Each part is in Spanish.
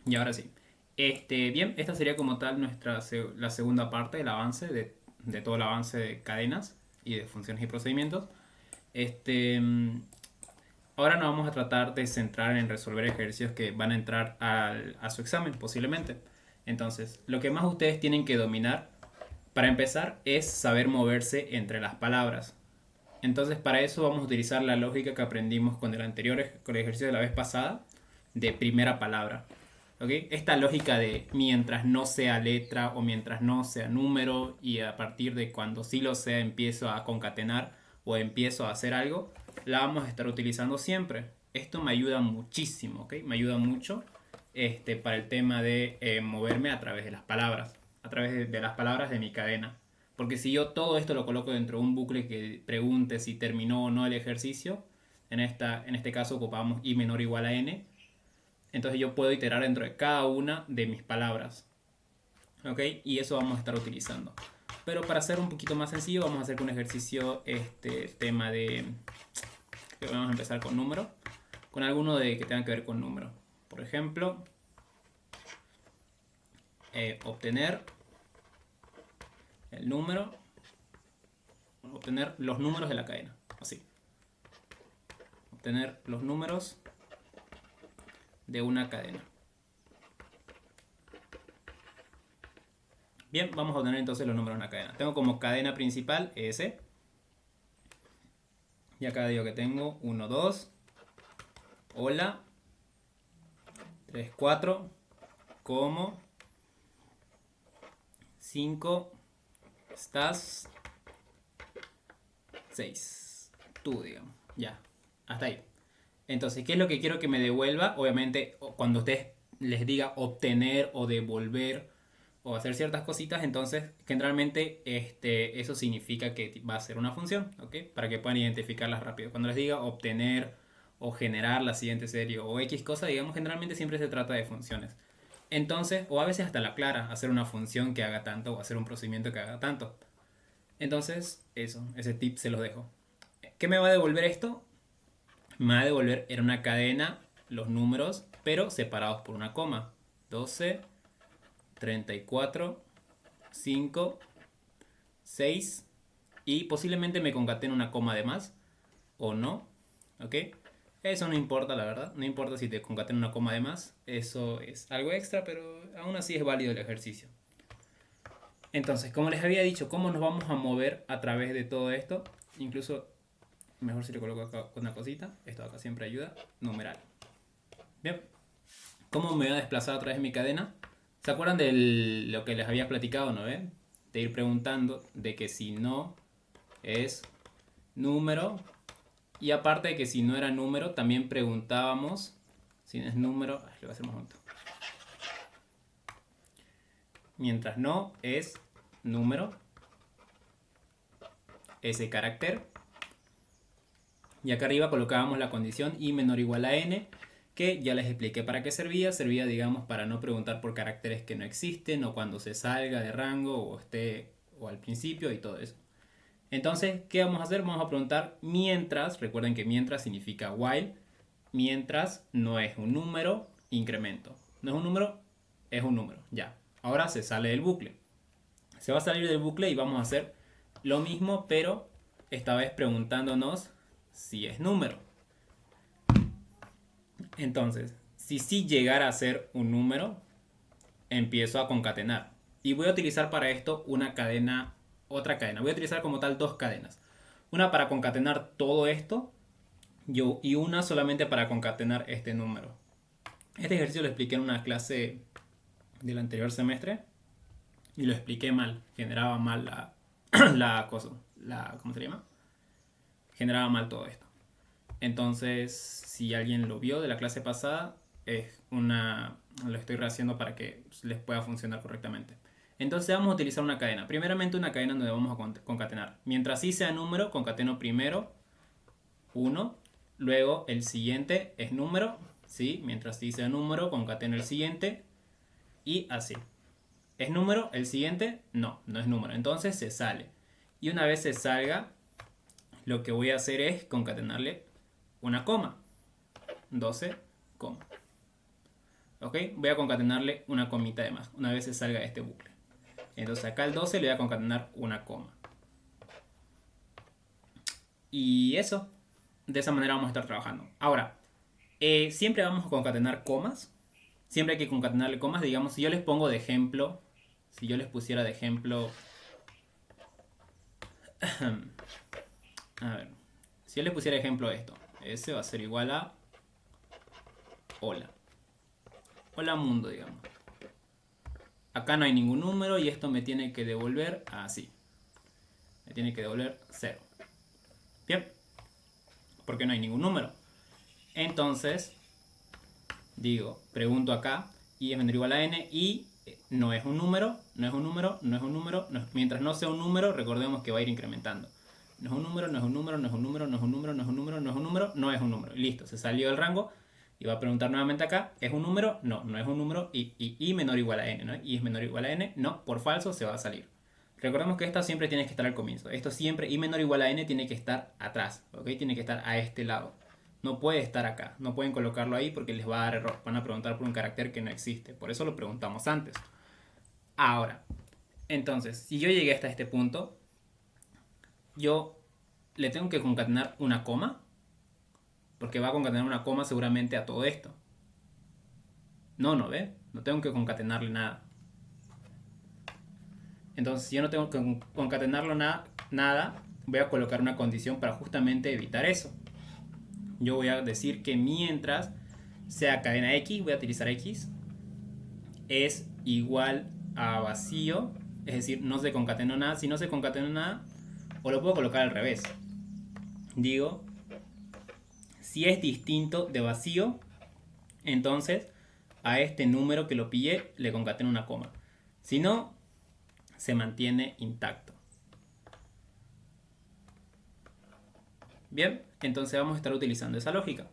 Y ahora sí. Bien, esta sería como tal la segunda parte del avance, de todo el avance de cadenas y de funciones y procedimientos. Este, mm, Ahora nos vamos a tratar de centrar en resolver ejercicios que van a entrar a su examen, posiblemente. Entonces, lo que más ustedes tienen que dominar, para empezar, es saber moverse entre las palabras. Entonces, para eso vamos a utilizar la lógica que aprendimos con el ejercicio de la vez pasada, de primera palabra. ¿Ok? Esta lógica de mientras no sea letra o mientras no sea número y a partir de cuando sí lo sea empiezo a concatenar o empiezo a hacer algo, la vamos a estar utilizando siempre. Esto me ayuda muchísimo, ¿ok? Me ayuda mucho para el tema de moverme a través de las palabras, a través de las palabras de mi cadena. Porque si yo todo esto lo coloco dentro de un bucle que pregunte si terminó o no el ejercicio, en este caso ocupamos i menor o igual a n, entonces yo puedo iterar dentro de cada una de mis palabras. ¿Ok? Y eso vamos a estar utilizando. Pero para hacer un poquito más sencillo, vamos a hacer un ejercicio, tema de... Vamos a empezar con número. Con alguno que tenga que ver con número. Por ejemplo, obtener el número, obtener los números de la cadena. Así. Obtener los números de una cadena. Bien, vamos a obtener entonces los números de una cadena. Tengo como cadena principal S. Y acá digo que tengo 1, 2, hola, 3, 4, como, 5, estás, 6, tú, digamos. Ya, hasta ahí. Entonces, ¿qué es lo que quiero que me devuelva? Obviamente, cuando ustedes les diga obtener o devolver o hacer ciertas cositas, entonces generalmente eso significa que va a ser una función, ¿ok? Para que puedan identificarlas rápido. Cuando les diga obtener o generar la siguiente serie o X cosa, digamos, generalmente siempre se trata de funciones. Entonces, o a veces hasta la clara, hacer una función que haga tanto o hacer un procedimiento que haga tanto. Entonces, ese tip se los dejo. ¿Qué me va a devolver esto? Me va a devolver en una cadena los números, pero separados por una coma. 12, 34, 5, 6 y posiblemente me concatene una coma de más o no. ¿Ok? Eso no importa, la verdad. No importa si te concatena una coma de más. Eso es algo extra, pero aún así es válido el ejercicio. Entonces, como les había dicho, ¿cómo nos vamos a mover a través de todo esto? Incluso, mejor si le coloco acá una cosita. Esto acá siempre ayuda. Numeral. Bien. ¿Cómo me voy a desplazar a través de mi cadena? ¿Se acuerdan de lo que les había platicado, no? De ir preguntando de que si no es número. Y aparte de que si no era número, también preguntábamos si no es número. Lo voy a hacer más junto. Mientras no es número, ese carácter. Y acá arriba colocábamos la condición i menor o igual a n, que ya les expliqué para qué servía. Servía, digamos, para no preguntar por caracteres que no existen o cuando se salga de rango o esté o al principio y todo eso. Entonces, ¿qué vamos a hacer? Vamos a preguntar mientras, recuerden que mientras significa while, mientras no es un número, incremento. No es un número, es un número, ya. Ahora se sale del bucle. Se va a salir del bucle y vamos a hacer lo mismo, pero esta vez preguntándonos si es número. Entonces, si sí llegara a ser un número, empiezo a concatenar. Y voy a utilizar para esto una cadena, otra cadena. Voy a utilizar como tal dos cadenas. Una para concatenar todo esto y una solamente para concatenar este número. Este ejercicio lo expliqué en una clase del anterior semestre y lo expliqué mal. Generaba mal la cosa. ¿Cómo se llama? Generaba mal todo esto. Entonces, si alguien lo vio de la clase pasada, lo estoy rehaciendo para que les pueda funcionar correctamente. Entonces vamos a utilizar una cadena. Primeramente una cadena donde vamos a concatenar. Mientras sí sea número, concateno primero 1, luego el siguiente es número, ¿sí? Mientras sí sea número, concateno el siguiente y así. ¿Es número? ¿El siguiente? No, no es número. Entonces se sale. Y una vez se salga, lo que voy a hacer es concatenarle una coma. 12, coma. ¿ok? Voy a concatenarle una comita de más, una vez se salga de este bucle. Entonces acá al 12 le voy a concatenar una coma. Y eso, de esa manera vamos a estar trabajando. Ahora, siempre vamos a concatenar comas. Siempre hay que concatenarle comas. Digamos, si yo les pongo de ejemplo, si yo les pusiera de ejemplo... A ver, si yo les pusiera de ejemplo esto. S va a ser igual a... Hola. Hola mundo, digamos. Acá no hay ningún número y esto me tiene que devolver así. Me tiene que devolver 0. Bien. Porque no hay ningún número. Entonces, digo, pregunto acá, y es menor o igual a n, y no es un número, no es un número, no es un número. Mientras no sea un número, recordemos que va a ir incrementando. No es un número, no es un número, no es un número, no es un número, no es un número, no es un número, no es un número. Listo, se salió del rango. Y va a preguntar nuevamente acá, ¿es un número? No, no es un número. Y menor o igual a n, ¿no? Y es menor o igual a n, no, por falso se va a salir. Recordemos que esta siempre tiene que estar al comienzo. Esto siempre, y menor o igual a n, tiene que estar atrás, ¿ok? Tiene que estar a este lado. No puede estar acá. No pueden colocarlo ahí porque les va a dar error. Van a preguntar por un carácter que no existe. Por eso lo preguntamos antes. Ahora, entonces, si yo llegué hasta este punto, yo le tengo que concatenar una coma. Porque va a concatenar una coma seguramente a todo esto. No, ¿ve? No tengo que concatenarle nada. Entonces, si yo no tengo que concatenarlo nada, voy a colocar una condición para justamente evitar eso. Yo voy a decir que mientras sea cadena X, voy a utilizar X, es igual a vacío, es decir, no se concatenó nada. Si no se concatenó nada, o lo puedo colocar al revés. Digo, si es distinto de vacío, entonces a este número que lo pillé le concateno una coma. Si no, se mantiene intacto. Bien, entonces vamos a estar utilizando esa lógica.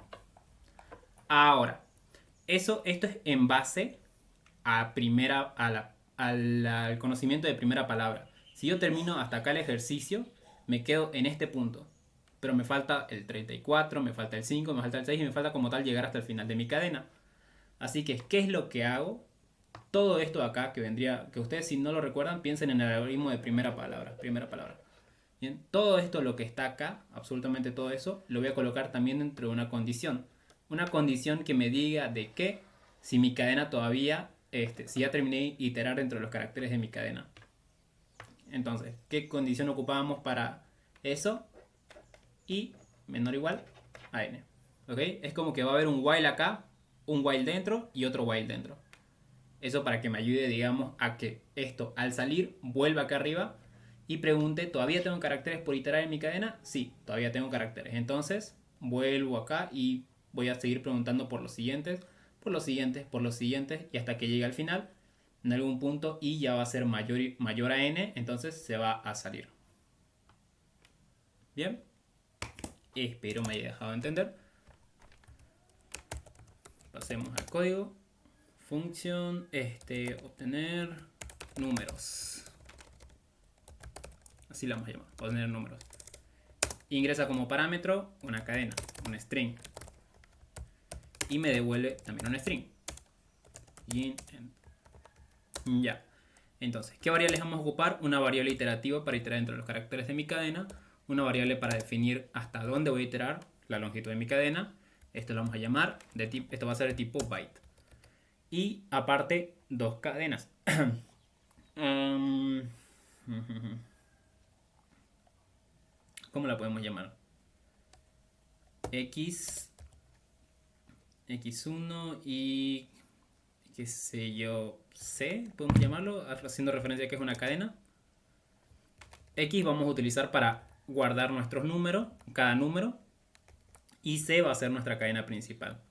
Ahora, esto es en base al conocimiento de primera palabra. Si yo termino hasta acá el ejercicio, me quedo en este punto. Pero me falta el 34, me falta el 5, me falta el 6 y me falta como tal llegar hasta el final de mi cadena. Así que, ¿qué es lo que hago? Todo esto de acá que vendría, que ustedes si no lo recuerdan, piensen en el algoritmo de primera palabra. Bien, todo esto lo que está acá, absolutamente todo eso, lo voy a colocar también dentro de una condición. Una condición que me diga de que si mi cadena todavía, si ya terminé de iterar dentro de los caracteres de mi cadena. Entonces, ¿qué condición ocupábamos para eso? Y menor o igual a n. ¿Ok? Es como que va a haber un while acá, un while dentro y otro while dentro. Eso para que me ayude, digamos, a que esto al salir vuelva acá arriba y pregunte, ¿todavía tengo caracteres por iterar en mi cadena? Sí, todavía tengo caracteres. Entonces, vuelvo acá y voy a seguir preguntando por los siguientes, por los siguientes, por los siguientes y hasta que llegue al final en algún punto y ya va a ser mayor a n, entonces se va a salir. Bien, espero me haya dejado entender. Pasemos al código. Función, obtener números. Así la vamos a llamar, obtener números. Ingresa como parámetro una cadena, un string. Y me devuelve también un string. Ya. Entonces, ¿qué variables vamos a ocupar? Una variable iterativa para iterar entre los caracteres de mi cadena. Una variable para definir hasta dónde voy a iterar, la longitud de mi cadena. Esto lo vamos a llamar, esto va a ser de tipo byte. Y aparte, dos cadenas. ¿Cómo la podemos llamar? X1 y qué sé yo, C, podemos llamarlo, haciendo referencia a que es una cadena. X vamos a utilizar para guardar nuestros números, cada número, y C va a ser nuestra cadena principal,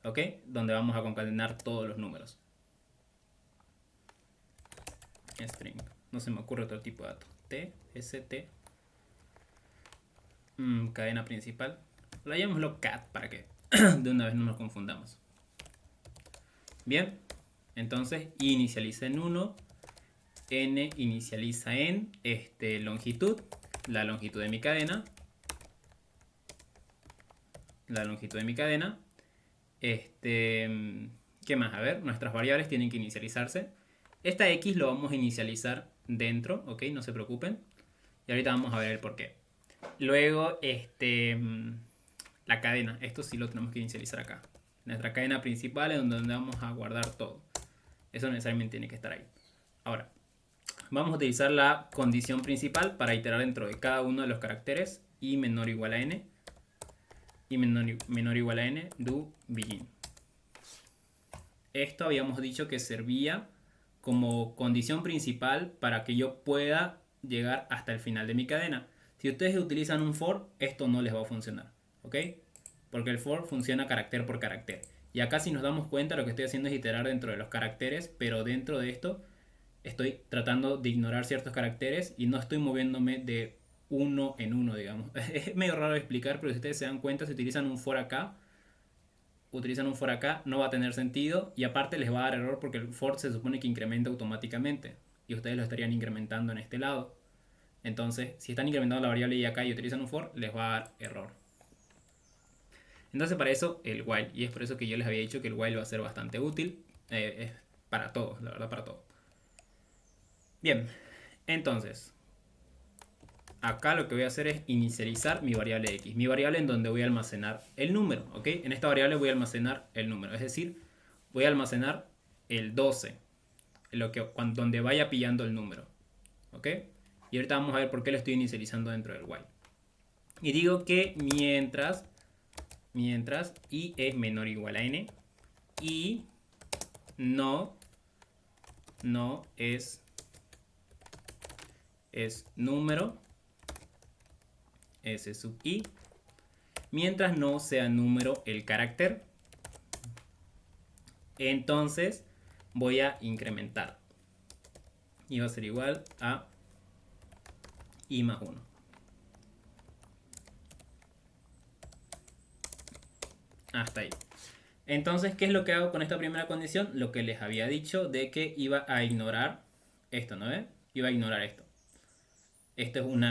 ¿ok? Donde vamos a concatenar todos los números. String, no se me ocurre otro tipo de dato. T, ST, cadena principal. La llamémoslo cat para que de una vez no nos confundamos. Bien, entonces inicializa en 1, n inicializa en longitud, la longitud de mi cadena, ¿Qué más? A ver, nuestras variables tienen que inicializarse. Esta X lo vamos a inicializar dentro, ¿ok? No se preocupen. Y ahorita vamos a ver el por qué. Luego, la cadena. Esto sí lo tenemos que inicializar acá. Nuestra cadena principal es donde vamos a guardar todo. Eso necesariamente tiene que estar ahí. Ahora, vamos a utilizar la condición principal para iterar dentro de cada uno de los caracteres i menor o igual a n y menor o igual a n do begin. Esto habíamos dicho que servía como condición principal para que yo pueda llegar hasta el final de mi cadena. Si ustedes utilizan un for, esto no les va a funcionar, ¿ok? Porque el for funciona carácter por carácter. Y acá si nos damos cuenta lo que estoy haciendo es iterar dentro de los caracteres, pero dentro de esto estoy tratando de ignorar ciertos caracteres y no estoy moviéndome de uno en uno, digamos. Es medio raro de explicar, pero si ustedes se dan cuenta, si utilizan un for acá, no va a tener sentido y aparte les va a dar error porque el for se supone que incrementa automáticamente y ustedes lo estarían incrementando en este lado. Entonces, si están incrementando la variable y acá y utilizan un for, les va a dar error. Entonces, para eso el while, y es por eso que yo les había dicho que el while va a ser bastante útil. Es para todo, la verdad, para todo. Bien, entonces acá lo que voy a hacer es inicializar mi variable x, mi variable en donde voy a almacenar el número, ¿ok? En esta variable voy a almacenar el número, es decir, voy a almacenar el 12, donde vaya pillando el número, ¿ok? Y ahorita vamos a ver por qué lo estoy inicializando dentro del while. Y digo que mientras i es menor o igual a n y no es número s sub i, mientras no sea número el carácter, entonces voy a incrementar y va a ser igual a i más 1. Hasta ahí. Entonces, ¿qué es lo que hago con esta primera condición? Lo que les había dicho de que iba a ignorar esto, ¿no ven? Iba a ignorar esto. Esto es un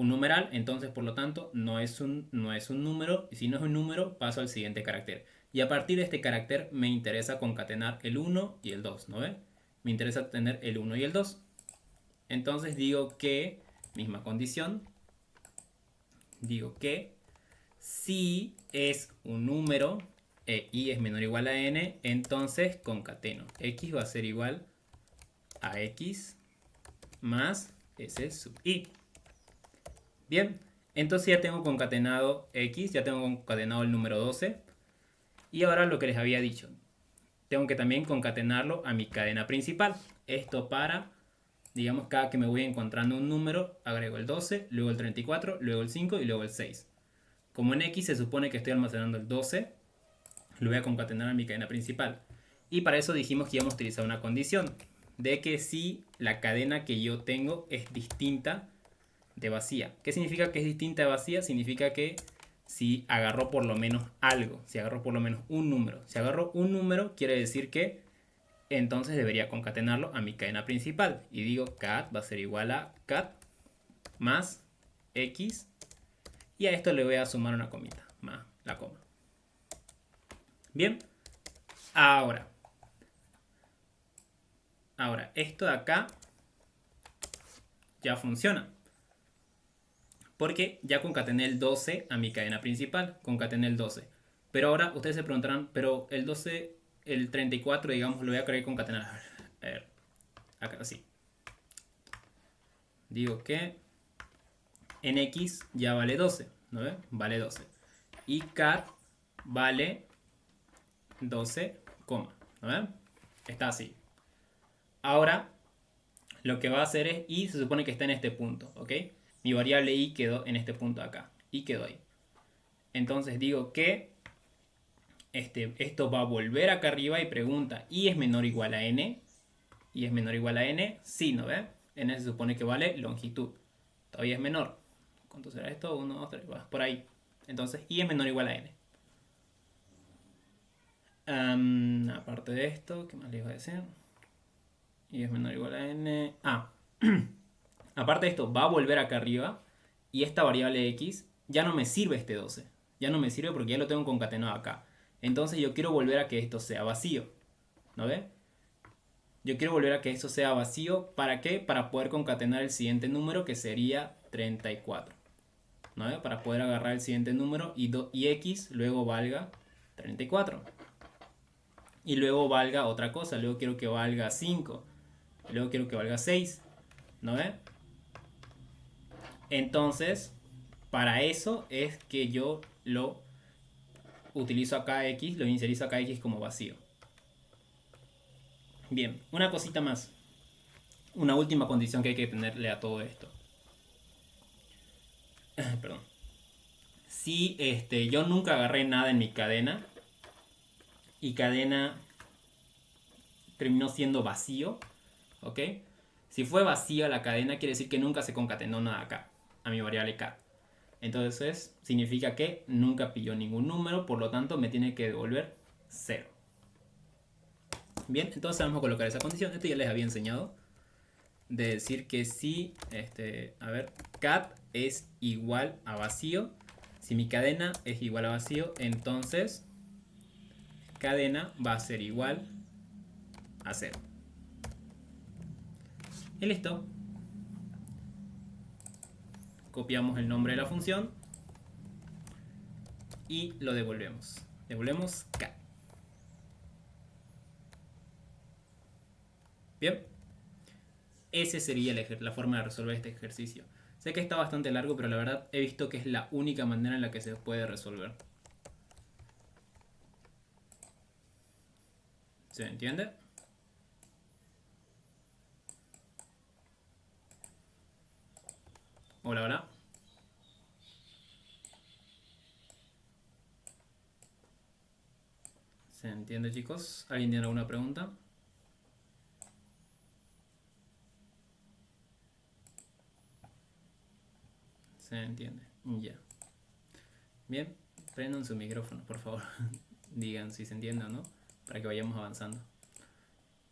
numeral, entonces por lo tanto no es un número, y si no es un número paso al siguiente carácter. Y a partir de este carácter me interesa concatenar el 1 y el 2, ¿no ven? Me interesa tener el 1 y el 2. Entonces digo que, misma condición, digo que si es un número e i es menor o igual a n, entonces concateno. X va a ser igual a x más s sub i. Bien, entonces ya tengo concatenado x, ya tengo concatenado el número 12. Y ahora lo que les había dicho, tengo que también concatenarlo a mi cadena principal. Esto para, digamos, cada que me voy encontrando un número, agrego el 12, luego el 34, luego el 5 y luego el 6. Como en x se supone que estoy almacenando el 12, lo voy a concatenar a mi cadena principal. Y para eso dijimos que íbamos a utilizar una condición, de que si la cadena que yo tengo es distinta de vacía. ¿Qué significa que es distinta de vacía? Significa que si agarró por lo menos algo, si agarró por lo menos un número. Si agarró un número, quiere decir que entonces debería concatenarlo a mi cadena principal. Y digo cat va a ser igual a cat más x. Y a esto le voy a sumar una comita, más la coma. Bien, ahora esto de acá ya funciona. Porque ya concatené el 12 a mi cadena principal. Concatené el 12. Pero ahora ustedes se preguntarán, pero el 12, el 34, digamos, lo voy a querer concatenar. A ver, acá sí. Digo que en x ya vale 12, ¿no ven? Vale 12. Y cat vale 12, ¿no ven? Está así. Ahora, lo que va a hacer es, y se supone que está en este punto, ¿ok? Mi variable i quedó en este punto de acá. Y quedó ahí. Entonces digo que esto va a volver acá arriba y pregunta, ¿i es menor o igual a n? ¿I es menor o igual a n? Sí, ¿no ve? N se supone que vale longitud. Todavía es menor. ¿Cuánto será esto? 1, 2, 3, va por ahí. Entonces, i es menor o igual a n. Aparte de esto, ¿qué más les iba a decir? I es menor o igual a n. Aparte de esto, va a volver acá arriba. Y esta variable x ya no me sirve este 12. Ya no me sirve porque ya lo tengo concatenado acá. Entonces yo quiero volver a que esto sea vacío. ¿no ve? Yo quiero volver a que eso sea vacío. ¿Para qué? Para poder concatenar el siguiente número, que sería 34. ¿No ve? Para poder agarrar el siguiente número y x luego valga 34. Y luego valga otra cosa. Luego quiero que valga 5. Luego quiero que valga 6. ¿No ve? Entonces, para eso es que yo lo utilizo acá x, lo inicializo acá x como vacío. Bien, una cosita más. Una última condición que hay que tenerle a todo esto. Perdón. Si yo nunca agarré nada en mi cadena y cadena terminó siendo vacío, ¿ok? Si fue vacía la cadena, quiere decir que nunca se concatenó nada acá, a mi variable k. Entonces, significa que nunca pilló ningún número, por lo tanto me tiene que devolver 0. Bien, entonces vamos a colocar esa condición. Esto ya les había enseñado. De decir que si, cat es igual a vacío. Si mi cadena es igual a vacío, entonces cadena va a ser igual a 0. Y listo. Copiamos el nombre de la función y lo devolvemos. Devolvemos cat. Bien. Esa sería la forma de resolver este ejercicio. Sé que está bastante largo, pero la verdad he visto que es la única manera en la que se puede resolver. ¿Se entiende? Hola, hola. ¿Se entiende, chicos? ¿Alguien tiene alguna pregunta? Se entiende. Ya. Bien. Prendan su micrófono, por favor. Digan si se entiende o no, para que vayamos avanzando.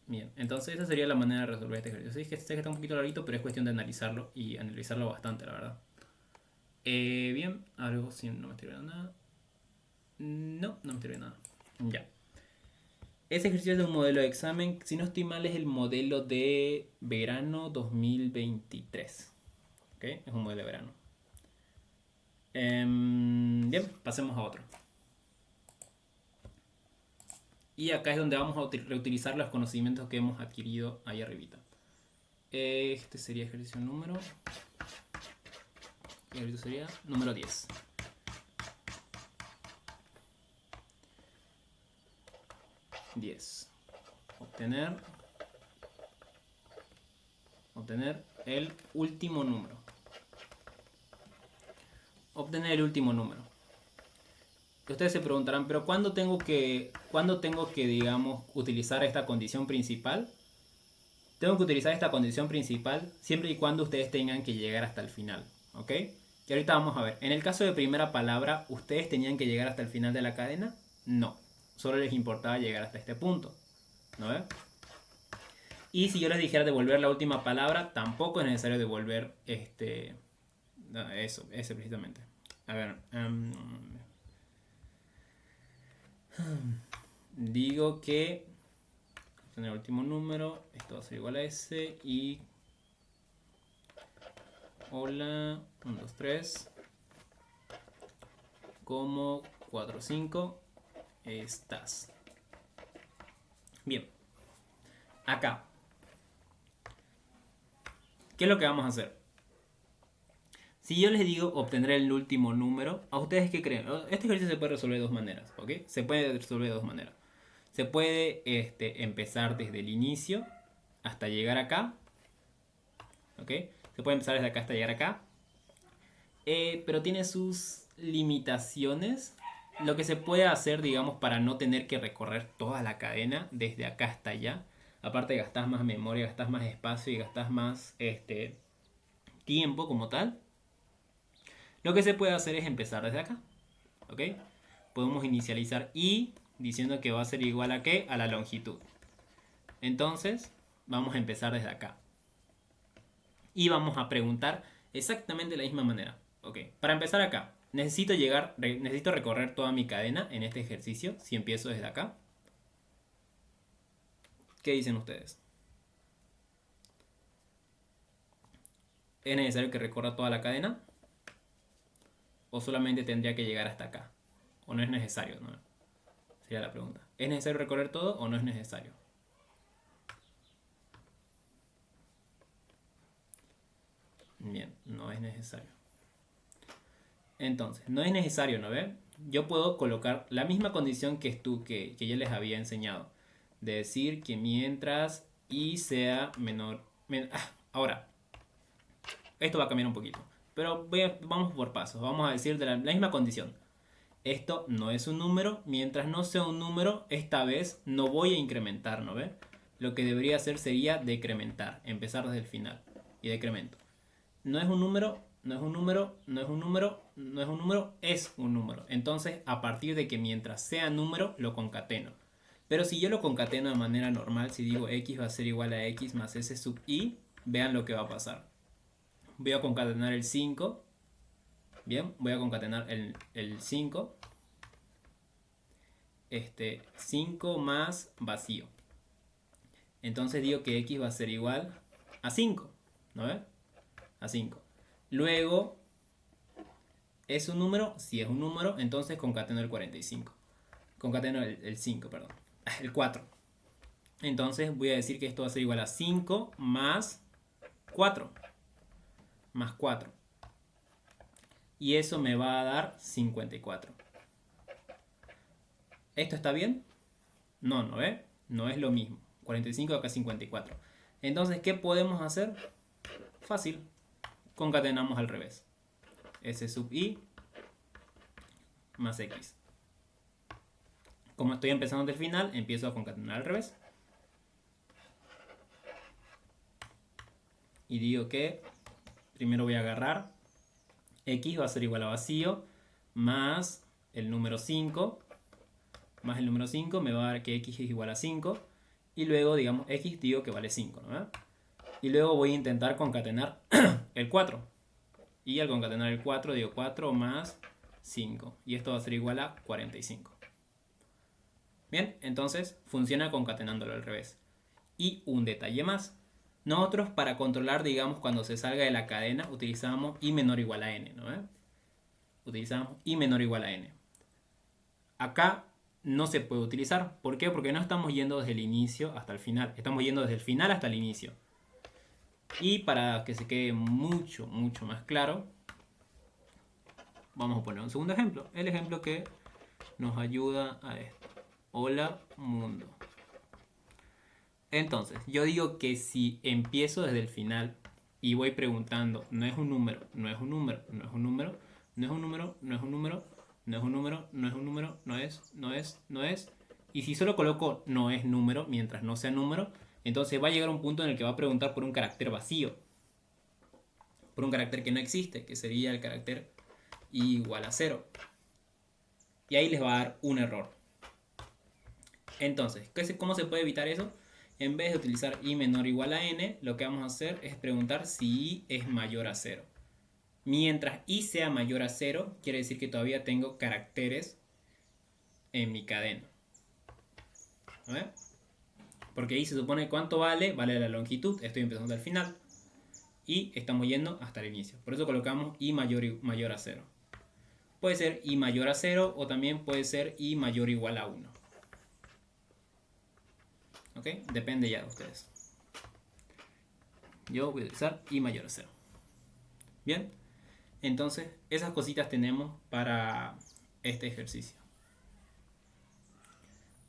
Bien, entonces esa sería la manera de resolver este ejercicio. Sí, sé que está un poquito larguito, pero es cuestión de analizarlo y analizarlo bastante, la verdad. Bien, algo si no me estoy viendo nada. No me estoy viendo nada. Ya. Ese ejercicio es de un modelo de examen. Si no estoy mal, es el modelo de verano 2023. ¿Ok? Es un modelo de verano. Bien, pasemos a otro. Y acá es donde vamos a reutilizar los conocimientos que hemos adquirido ahí arribita. Este sería ejercicio número... Y ahorita sería número 10. Obtener el último número. Obtener el último número. Ustedes se preguntarán, pero ¿cuándo tengo que, digamos, utilizar esta condición principal? Tengo que utilizar esta condición principal siempre y cuando ustedes tengan que llegar hasta el final, ¿ok? Y ahorita vamos a ver. En el caso de primera palabra, ¿ustedes tenían que llegar hasta el final de la cadena? No. Solo les importaba llegar hasta este punto, ¿no ves? Y si yo les dijera devolver la última palabra, tampoco es necesario devolver ese precisamente. A ver, digo que obtener el último número, esto va a ser igual a ese y hola, 1, 2, 3, como 4, 5 estás. Bien, acá, ¿qué es lo que vamos a hacer? Si yo les digo obtener el último número, ¿a ustedes qué creen? Este ejercicio se puede resolver de dos maneras, ¿ok? Se puede resolver de dos maneras. Se puede empezar desde el inicio hasta llegar acá, ¿ok? Se puede empezar desde acá hasta llegar acá, pero tiene sus limitaciones. Lo que se puede hacer, digamos, para no tener que recorrer toda la cadena desde acá hasta allá, aparte gastas más memoria, gastas más espacio y gastas más tiempo como tal. Lo que se puede hacer es empezar desde acá, ¿ok? Podemos inicializar i diciendo que va a ser igual a ¿qué? A la longitud. Entonces, vamos a empezar desde acá. Y vamos a preguntar exactamente de la misma manera. Ok, para empezar acá, necesito recorrer toda mi cadena en este ejercicio, si empiezo desde acá. ¿Qué dicen ustedes? ¿Es necesario que recorra toda la cadena? ¿O solamente tendría que llegar hasta acá? ¿O no es necesario? ¿No? Sería la pregunta. ¿Es necesario recorrer todo o no es necesario? Bien, no es necesario. Entonces, no es necesario, ¿no ve? Yo puedo colocar la misma condición que yo les había enseñado. De decir que mientras y sea menor... ahora, esto va a cambiar un poquito. Pero vamos por pasos. Vamos a decir de la misma condición. Esto no es un número. Mientras no sea un número, esta vez no voy a incrementar, ¿no ve? Lo que debería hacer sería decrementar. Empezar desde el final. Y decremento. No es un número, no es un número, no es un número, no es un número, es un número. Entonces, a partir de que mientras sea número, lo concateno. Pero si yo lo concateno de manera normal, si digo x va a ser igual a x más s sub i, vean lo que va a pasar. Voy a concatenar el 5. Bien, voy a concatenar el 5. 5 más vacío. Entonces digo que x va a ser igual a 5. ¿No ves? A 5. Luego, ¿es un número? Si es un número, entonces concateno el 45. Concateno el 5, perdón. El 4. Entonces voy a decir que esto va a ser igual a 5 más 4. Más 4. Y eso me va a dar 54. ¿Esto está bien? No, ¿no ve? No es lo mismo. 45 acá 54. Entonces, ¿qué podemos hacer? Fácil. Concatenamos al revés. S sub i más x. Como estoy empezando del final, empiezo a concatenar al revés. Y digo que primero voy a agarrar x va a ser igual a vacío más el número 5. Más el número 5 me va a dar que x es igual a 5. Y luego, digamos, x digo que vale 5, ¿no? Y luego voy a intentar concatenar el 4. Y al concatenar el 4 digo 4 más 5. Y esto va a ser igual a 45. Bien, entonces funciona concatenándolo al revés. Y un detalle más. Nosotros para controlar, digamos, cuando se salga de la cadena, utilizamos i menor o igual a n, ¿no? Utilizamos i menor o igual a n. Acá no se puede utilizar. ¿Por qué? Porque no estamos yendo desde el inicio hasta el final. Estamos yendo desde el final hasta el inicio. Y para que se quede mucho, mucho más claro, vamos a poner un segundo ejemplo. El ejemplo que nos ayuda a esto. Hola, mundo. Entonces, yo digo que si empiezo desde el final y voy preguntando, no es un número, no es un número, no es un número, no es un número, no es un número, no es un número, no es un número, no es, no es, no es. Y si solo coloco no es número, mientras no sea número, entonces va a llegar un punto en el que va a preguntar por un carácter vacío. Por un carácter que no existe, que sería el carácter igual a 0. Y ahí les va a dar un error. Entonces, ¿cómo se puede evitar eso? En vez de utilizar i menor o igual a n, lo que vamos a hacer es preguntar si i es mayor a 0. Mientras i sea mayor a 0, quiere decir que todavía tengo caracteres en mi cadena. ¿A ver? Porque i se supone cuánto vale, vale la longitud, estoy empezando al final. Y estamos yendo hasta el inicio. Por eso colocamos i mayor a 0. Puede ser i mayor a 0 o también puede ser i mayor o igual a 1. ¿Ok? Depende ya de ustedes. Yo voy a utilizar i mayor a 0. Bien. Entonces, esas cositas tenemos para este ejercicio.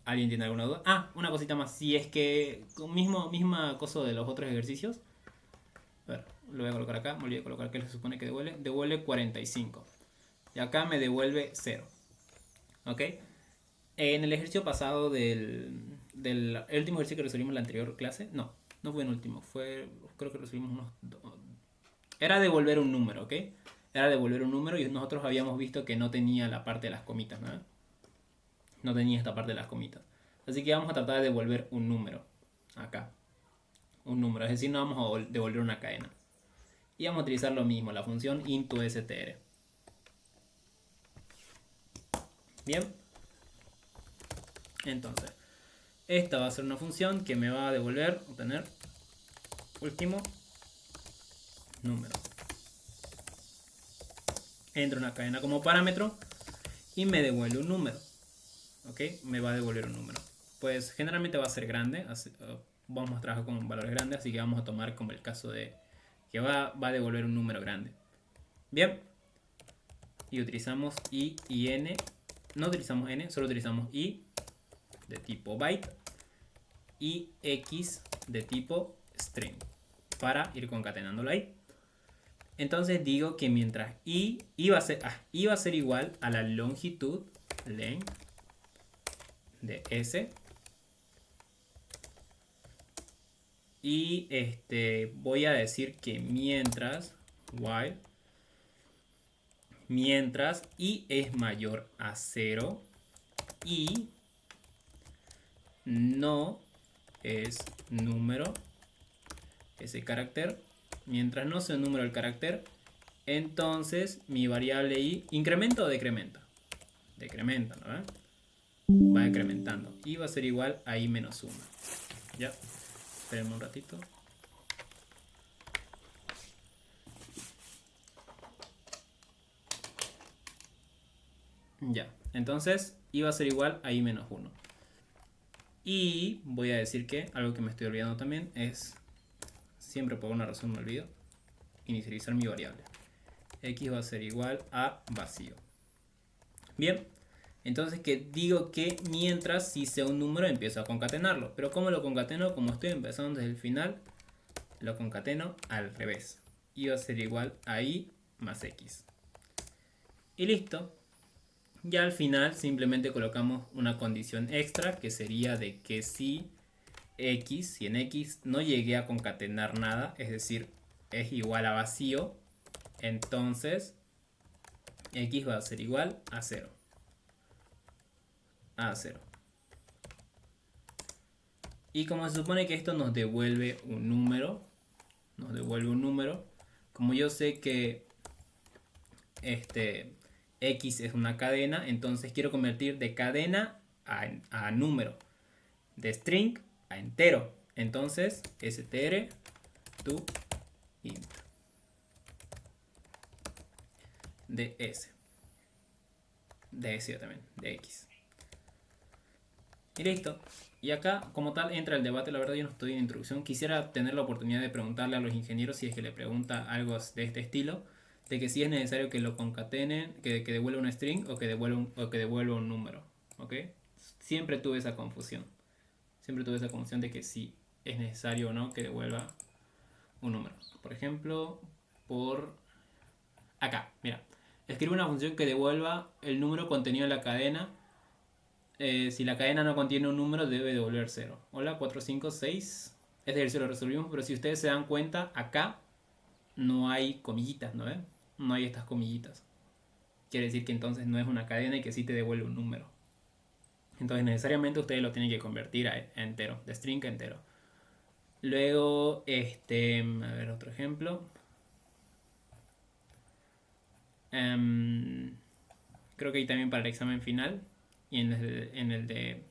¿Alguien tiene alguna duda? Ah, una cosita más. Si es que misma cosa de los otros ejercicios. A ver, lo voy a colocar acá. Me olvidé de colocar que se supone que devuelve. Devuelve 45. Y acá me devuelve 0. ¿Ok? En el ejercicio pasado el último ejercicio que resolvimos en la anterior clase. No fue el último. Creo que resolvimos unos... Era devolver un número, ¿ok? Era devolver un número y nosotros habíamos visto que no tenía la parte de las comitas, ¿no? No tenía esta parte de las comitas. Así que vamos a tratar de devolver un número. Acá. Un número. Es decir, no vamos a devolver una cadena. Y vamos a utilizar lo mismo, la función into_str. Bien. Entonces, esta va a ser una función que me va a devolver, obtener, último número. Entro una cadena como parámetro y me devuelve un número. ¿Ok? Me va a devolver un número. Pues generalmente va a ser grande. Vamos a trabajar con valores grandes, así que vamos a tomar como el caso de que va a devolver un número grande. Bien. Y utilizamos i y n. No utilizamos n, solo utilizamos i de tipo byte y x de tipo string para ir concatenándolo ahí. Entonces digo que mientras i va a ser igual a la longitud len de s, y voy a decir que mientras i es mayor a 0 y no es número ese carácter, mientras no sea un número el carácter, entonces mi variable i incrementa o decrementa. Decrementa, ¿no? Va decrementando y va a ser igual a i menos 1. Ya, espérenme un ratito. Ya, entonces i va a ser igual a i menos 1. Y voy a decir que algo que me estoy olvidando también es, siempre por una razón me olvido, inicializar mi variable. X va a ser igual a vacío. Bien, entonces que digo que mientras si sea un número empiezo a concatenarlo. Pero ¿cómo lo concateno? Como estoy empezando desde el final, lo concateno al revés. Y va a ser igual a i más x. Y listo. Ya al final simplemente colocamos una condición extra que sería de que si en x no llegué a concatenar nada, es decir, es igual a vacío, entonces x va a ser igual a 0. A 0. Y como se supone que esto nos devuelve un número, como yo sé que x es una cadena, entonces quiero convertir de cadena a número, de string a entero. Entonces str to int de s, de s también, de x. Y listo. Y acá, como tal, entra el debate. La verdad, yo no estoy en introducción. Quisiera tener la oportunidad de preguntarle a los ingenieros si es que le pregunta algo de este estilo, de que si es necesario que lo concatenen, que devuelva un string o que devuelva un número. ¿Ok? Siempre tuve esa confusión. Siempre tuve esa confusión de que si es necesario o no que devuelva un número. Por ejemplo, por acá, mira. Escribe una función que devuelva el número contenido en la cadena. Si la cadena no contiene un número, debe devolver 0. Hola, 4, 5, 6. Este ejercicio lo resolvimos, pero si ustedes se dan cuenta, acá no hay comillitas, ¿no ven? No hay estas comillitas. Quiere decir que entonces no es una cadena y que sí te devuelve un número. Entonces necesariamente ustedes lo tienen que convertir a entero, de string a entero. Luego, a ver, otro ejemplo. Creo que hay también para el examen final. Y en el de...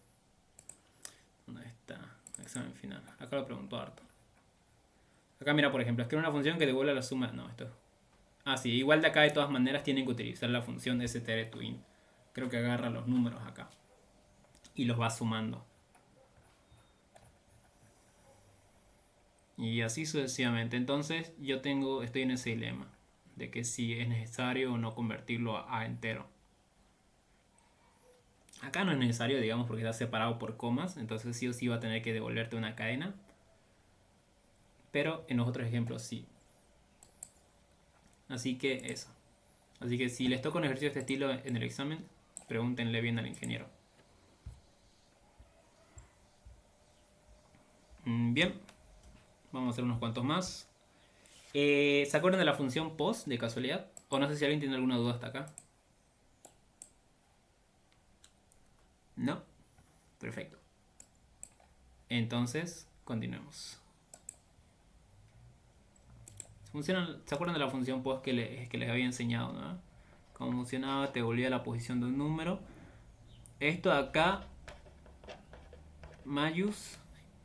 ¿Dónde está? Examen final. Acá lo preguntó harto. Acá mira, por ejemplo, escribe una función que devuelve la suma. No, esto. Ah, sí, igual de acá de todas maneras tienen que utilizar la función str2int. Creo que agarra los números acá. Y los va sumando. Y así sucesivamente. Entonces yo estoy en ese dilema. De que si es necesario o no convertirlo a entero. Acá no es necesario, digamos, porque está separado por comas. Entonces sí o sí va a tener que devolverte una cadena. Pero en los otros ejemplos sí. Así que eso. Así que si les toca un ejercicio de este estilo en el examen, pregúntenle bien al ingeniero. Bien. Vamos a hacer unos cuantos más. ¿Se acuerdan de la función post de casualidad? O no sé si alguien tiene alguna duda hasta acá. ¿No? Perfecto. Entonces, continuemos. ¿Se acuerdan de la función post que les había enseñado, ¿no? Cómo funcionaba, te volvía a la posición de un número. Esto acá mayús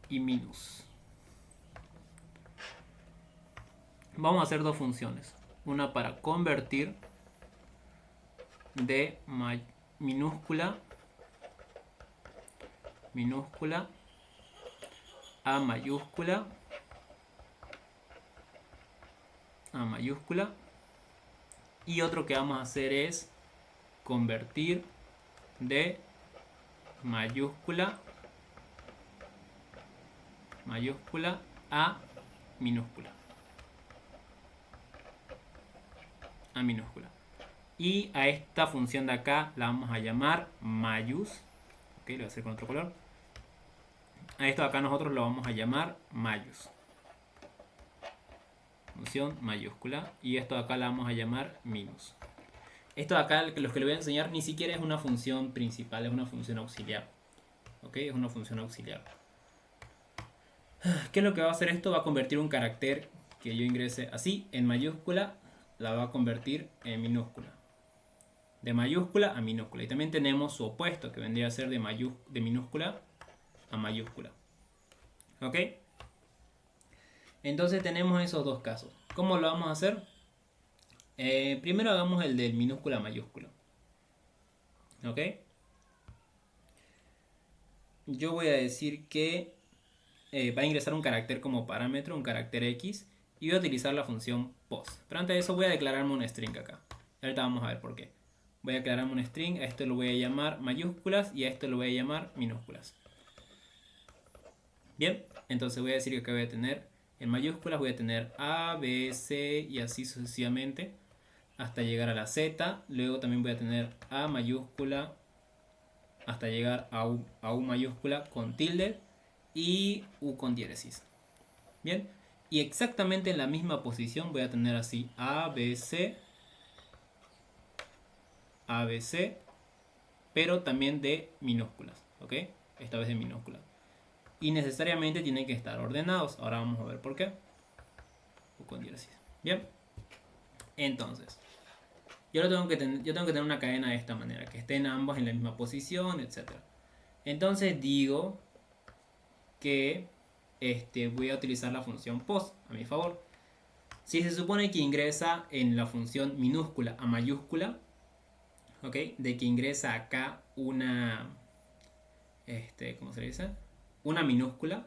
y minus. Vamos a hacer dos funciones. Una para convertir de minúscula a mayúscula y otro que vamos a hacer es convertir de mayúscula a minúscula. Y a esta función de acá la vamos a llamar mayús. Ok, lo voy a hacer con otro color. A esto de acá nosotros lo vamos a llamar mayús. Función mayúscula. Y esto de acá la vamos a llamar minus. Esto de acá, los que le voy a enseñar, ni siquiera es una función principal, es una función auxiliar. Ok, es una función auxiliar. ¿Qué es lo que va a hacer esto? Va a convertir un carácter que yo ingrese así en mayúscula, la va a convertir en minúscula. De mayúscula a minúscula. Y también tenemos su opuesto, que vendría a ser de minúscula a mayúscula. ¿Ok? Entonces tenemos esos dos casos. ¿Cómo lo vamos a hacer? Primero hagamos el del minúscula a mayúscula. ¿Ok? Yo voy a decir que va a ingresar un carácter como parámetro, un carácter X, y voy a utilizar la función post. Pero antes de eso voy a declararme un string acá. Y ahorita vamos a ver por qué. Voy a declararme un string, a esto lo voy a llamar mayúsculas y a esto lo voy a llamar minúsculas. Bien, entonces voy a decir que acá voy a tener, en mayúsculas voy a tener A, B, C y así sucesivamente hasta llegar a la Z. Luego también voy a tener A mayúscula hasta llegar a U mayúscula con tilde y U con diéresis. Bien, y exactamente en la misma posición voy a tener así A, B, C, pero también de minúsculas, ¿ok? Esta vez de minúsculas. Y necesariamente tienen que estar ordenados. Ahora vamos a ver por qué. U con diéresis. Bien, entonces yo tengo que tener una cadena de esta manera, que estén ambos en la misma posición, etc. Entonces digo que voy a utilizar la función post a mi favor. Si se supone que ingresa en la función minúscula a mayúscula, ¿ok? De que ingresa acá una, ¿cómo se dice? Una minúscula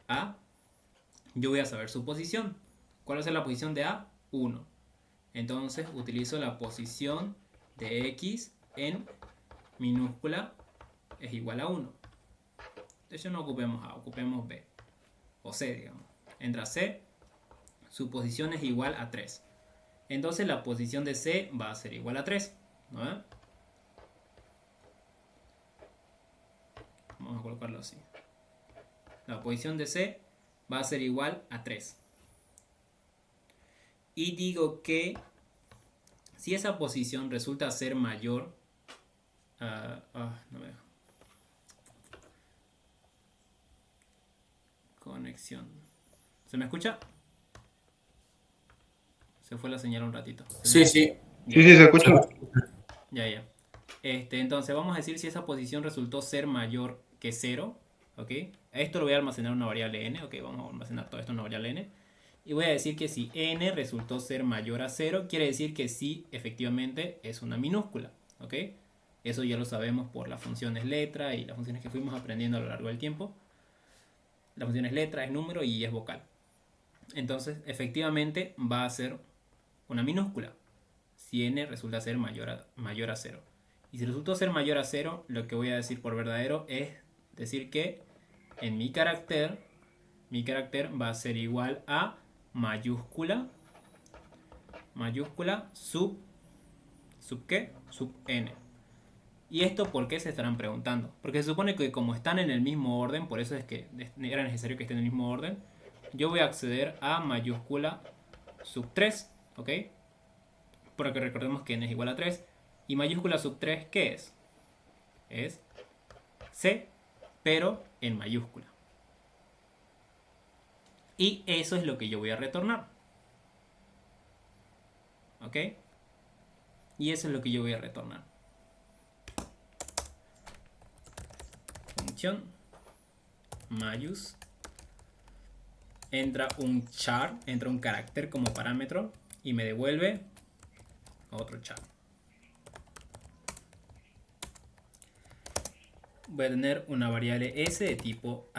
A, yo voy a saber su posición. ¿Cuál va a ser la posición de A? 1. Entonces utilizo la posición de X en minúscula es igual a 1. De hecho no ocupemos A, ocupemos B. O C, digamos. Entra C, su posición es igual a 3. Entonces la posición de C va a ser igual a 3. ¿No? Vamos a colocarlo así. La posición de C va a ser igual a 3. Y digo que si esa posición resulta ser mayor... no me deja. Conexión. ¿Se me escucha? Se fue la señal un ratito. Sí, sí. Sí, se escucha. Ya. Entonces vamos a decir si esa posición resultó ser mayor que 0. ¿Ok? A esto lo voy a almacenar en una variable n. Ok, vamos a almacenar todo esto en una variable n. Y voy a decir que si n resultó ser mayor a 0, quiere decir que sí, efectivamente, es una minúscula. ¿Ok? Eso ya lo sabemos por las funciones letra y las funciones que fuimos aprendiendo a lo largo del tiempo. La función es letra, es número y es vocal. Entonces, efectivamente, va a ser una minúscula si n resulta ser mayor a 0. Y si resultó ser mayor a 0, lo que voy a decir por verdadero es decir que en mi carácter va a ser igual a mayúscula sub ¿qué? Sub n. ¿Y esto por qué se estarán preguntando? Porque se supone que como están en el mismo orden, por eso es que era necesario que estén en el mismo orden, yo voy a acceder a mayúscula sub 3, ¿ok? Porque recordemos que n es igual a 3. ¿Y mayúscula sub 3 qué es? Es C, pero en mayúscula. Y eso es lo que yo voy a retornar. ¿Ok? Y eso es lo que yo voy a retornar. posición, mayús, entra un char, entra un carácter como parámetro y me devuelve otro char. Voy a tener una variable s de tipo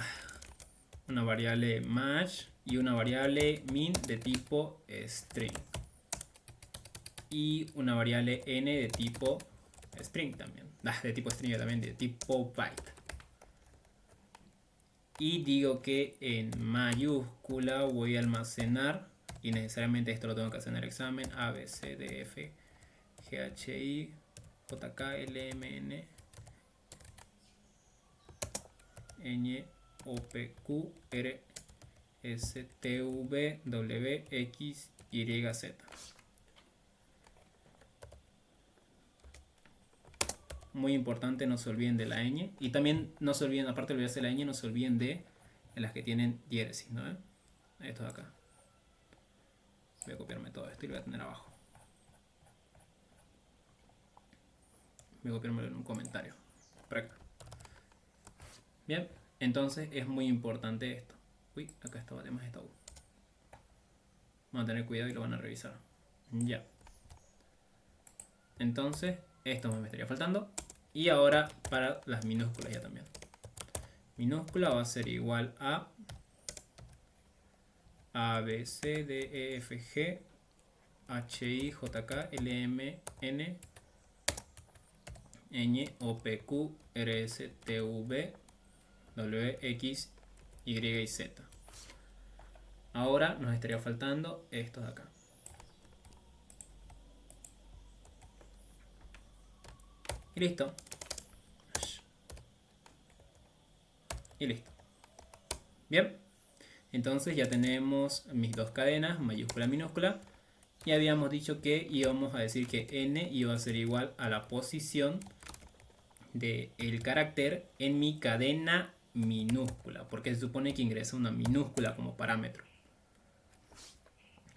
una variable match y una variable min de tipo string y una variable n de tipo string también, de tipo string también, de tipo byte. Y digo que en mayúscula voy a almacenar, y necesariamente esto lo tengo que hacer en el examen, a, b, c, d, f, g, h, i, j, k, l, m, n, ñ, o, p, q, r, s, t, v, w, x, y, z. Muy importante, no se olviden de la ñ. Y también no se olviden, aparte de olvidarse de la ñ, no se olviden de las que tienen diéresis, ¿no? Esto de acá. Voy a copiarme todo esto y lo voy a tener abajo. Voy a copiármelo en un comentario. Por acá. Bien, entonces es muy importante esto. Uy, acá estaba además esta U. Van a tener cuidado y lo van a revisar. Ya. Entonces, esto me estaría faltando. Y ahora para las minúsculas ya también. Minúscula va a ser igual a B, C, D, E, F, G, H, I, J, K, L, M, N, Ñ, O, P, Q, R, S, T, V, W, X, Y y Z. Ahora nos estaría faltando estos de acá. Y listo. Y listo. Bien. Entonces ya tenemos mis dos cadenas, mayúscula, minúscula. Y habíamos dicho que íbamos a decir que n iba a ser igual a la posición del carácter en mi cadena minúscula. Porque se supone que ingresa una minúscula como parámetro.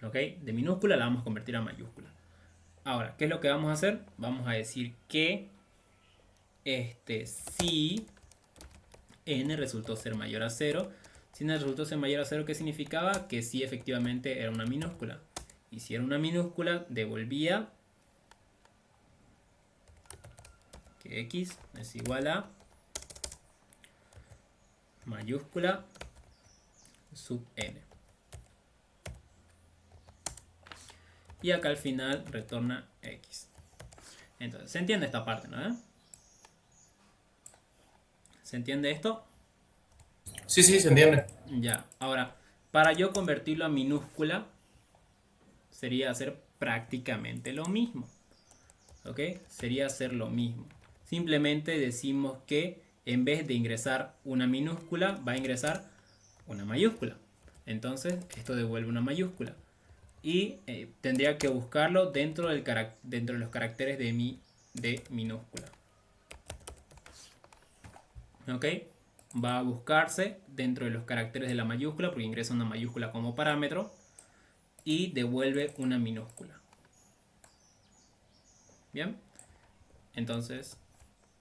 ¿Ok? De minúscula la vamos a convertir a mayúscula. Ahora, ¿qué es lo que vamos a hacer? Vamos a decir que si n resultó ser mayor a 0. Si n resultó ser mayor a 0, ¿qué significaba? Que sí efectivamente era una minúscula. Y si era una minúscula, devolvía que x es igual a mayúscula sub n. Y acá al final retorna x. Entonces, ¿se entiende esta parte, no? ¿Se entiende esto? Sí, sí, se entiende. Ya. Ahora, para yo convertirlo a minúscula, sería hacer prácticamente lo mismo. ¿Ok? Sería hacer lo mismo. Simplemente decimos que en vez de ingresar una minúscula, va a ingresar una mayúscula. Entonces, esto devuelve una mayúscula. Y tendría que buscarlo dentro de los caracteres de minúscula. ¿Ok? Va a buscarse dentro de los caracteres de la mayúscula, porque ingresa una mayúscula como parámetro. Y devuelve una minúscula. ¿Bien? Entonces,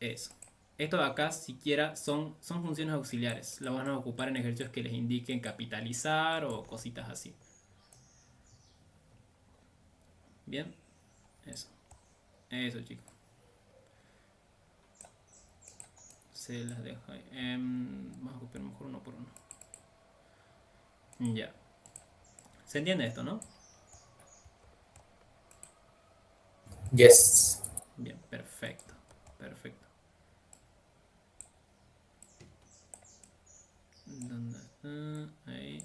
eso. Esto de acá siquiera son funciones auxiliares. Las van a ocupar en ejercicios que les indiquen capitalizar o cositas así. Bien, eso. Eso, chicos. Se las dejo ahí. Vamos a copiar mejor uno por uno. Ya. ¿Se entiende esto, no? Yes. Bien, perfecto. Perfecto. ¿Dónde está? Ahí.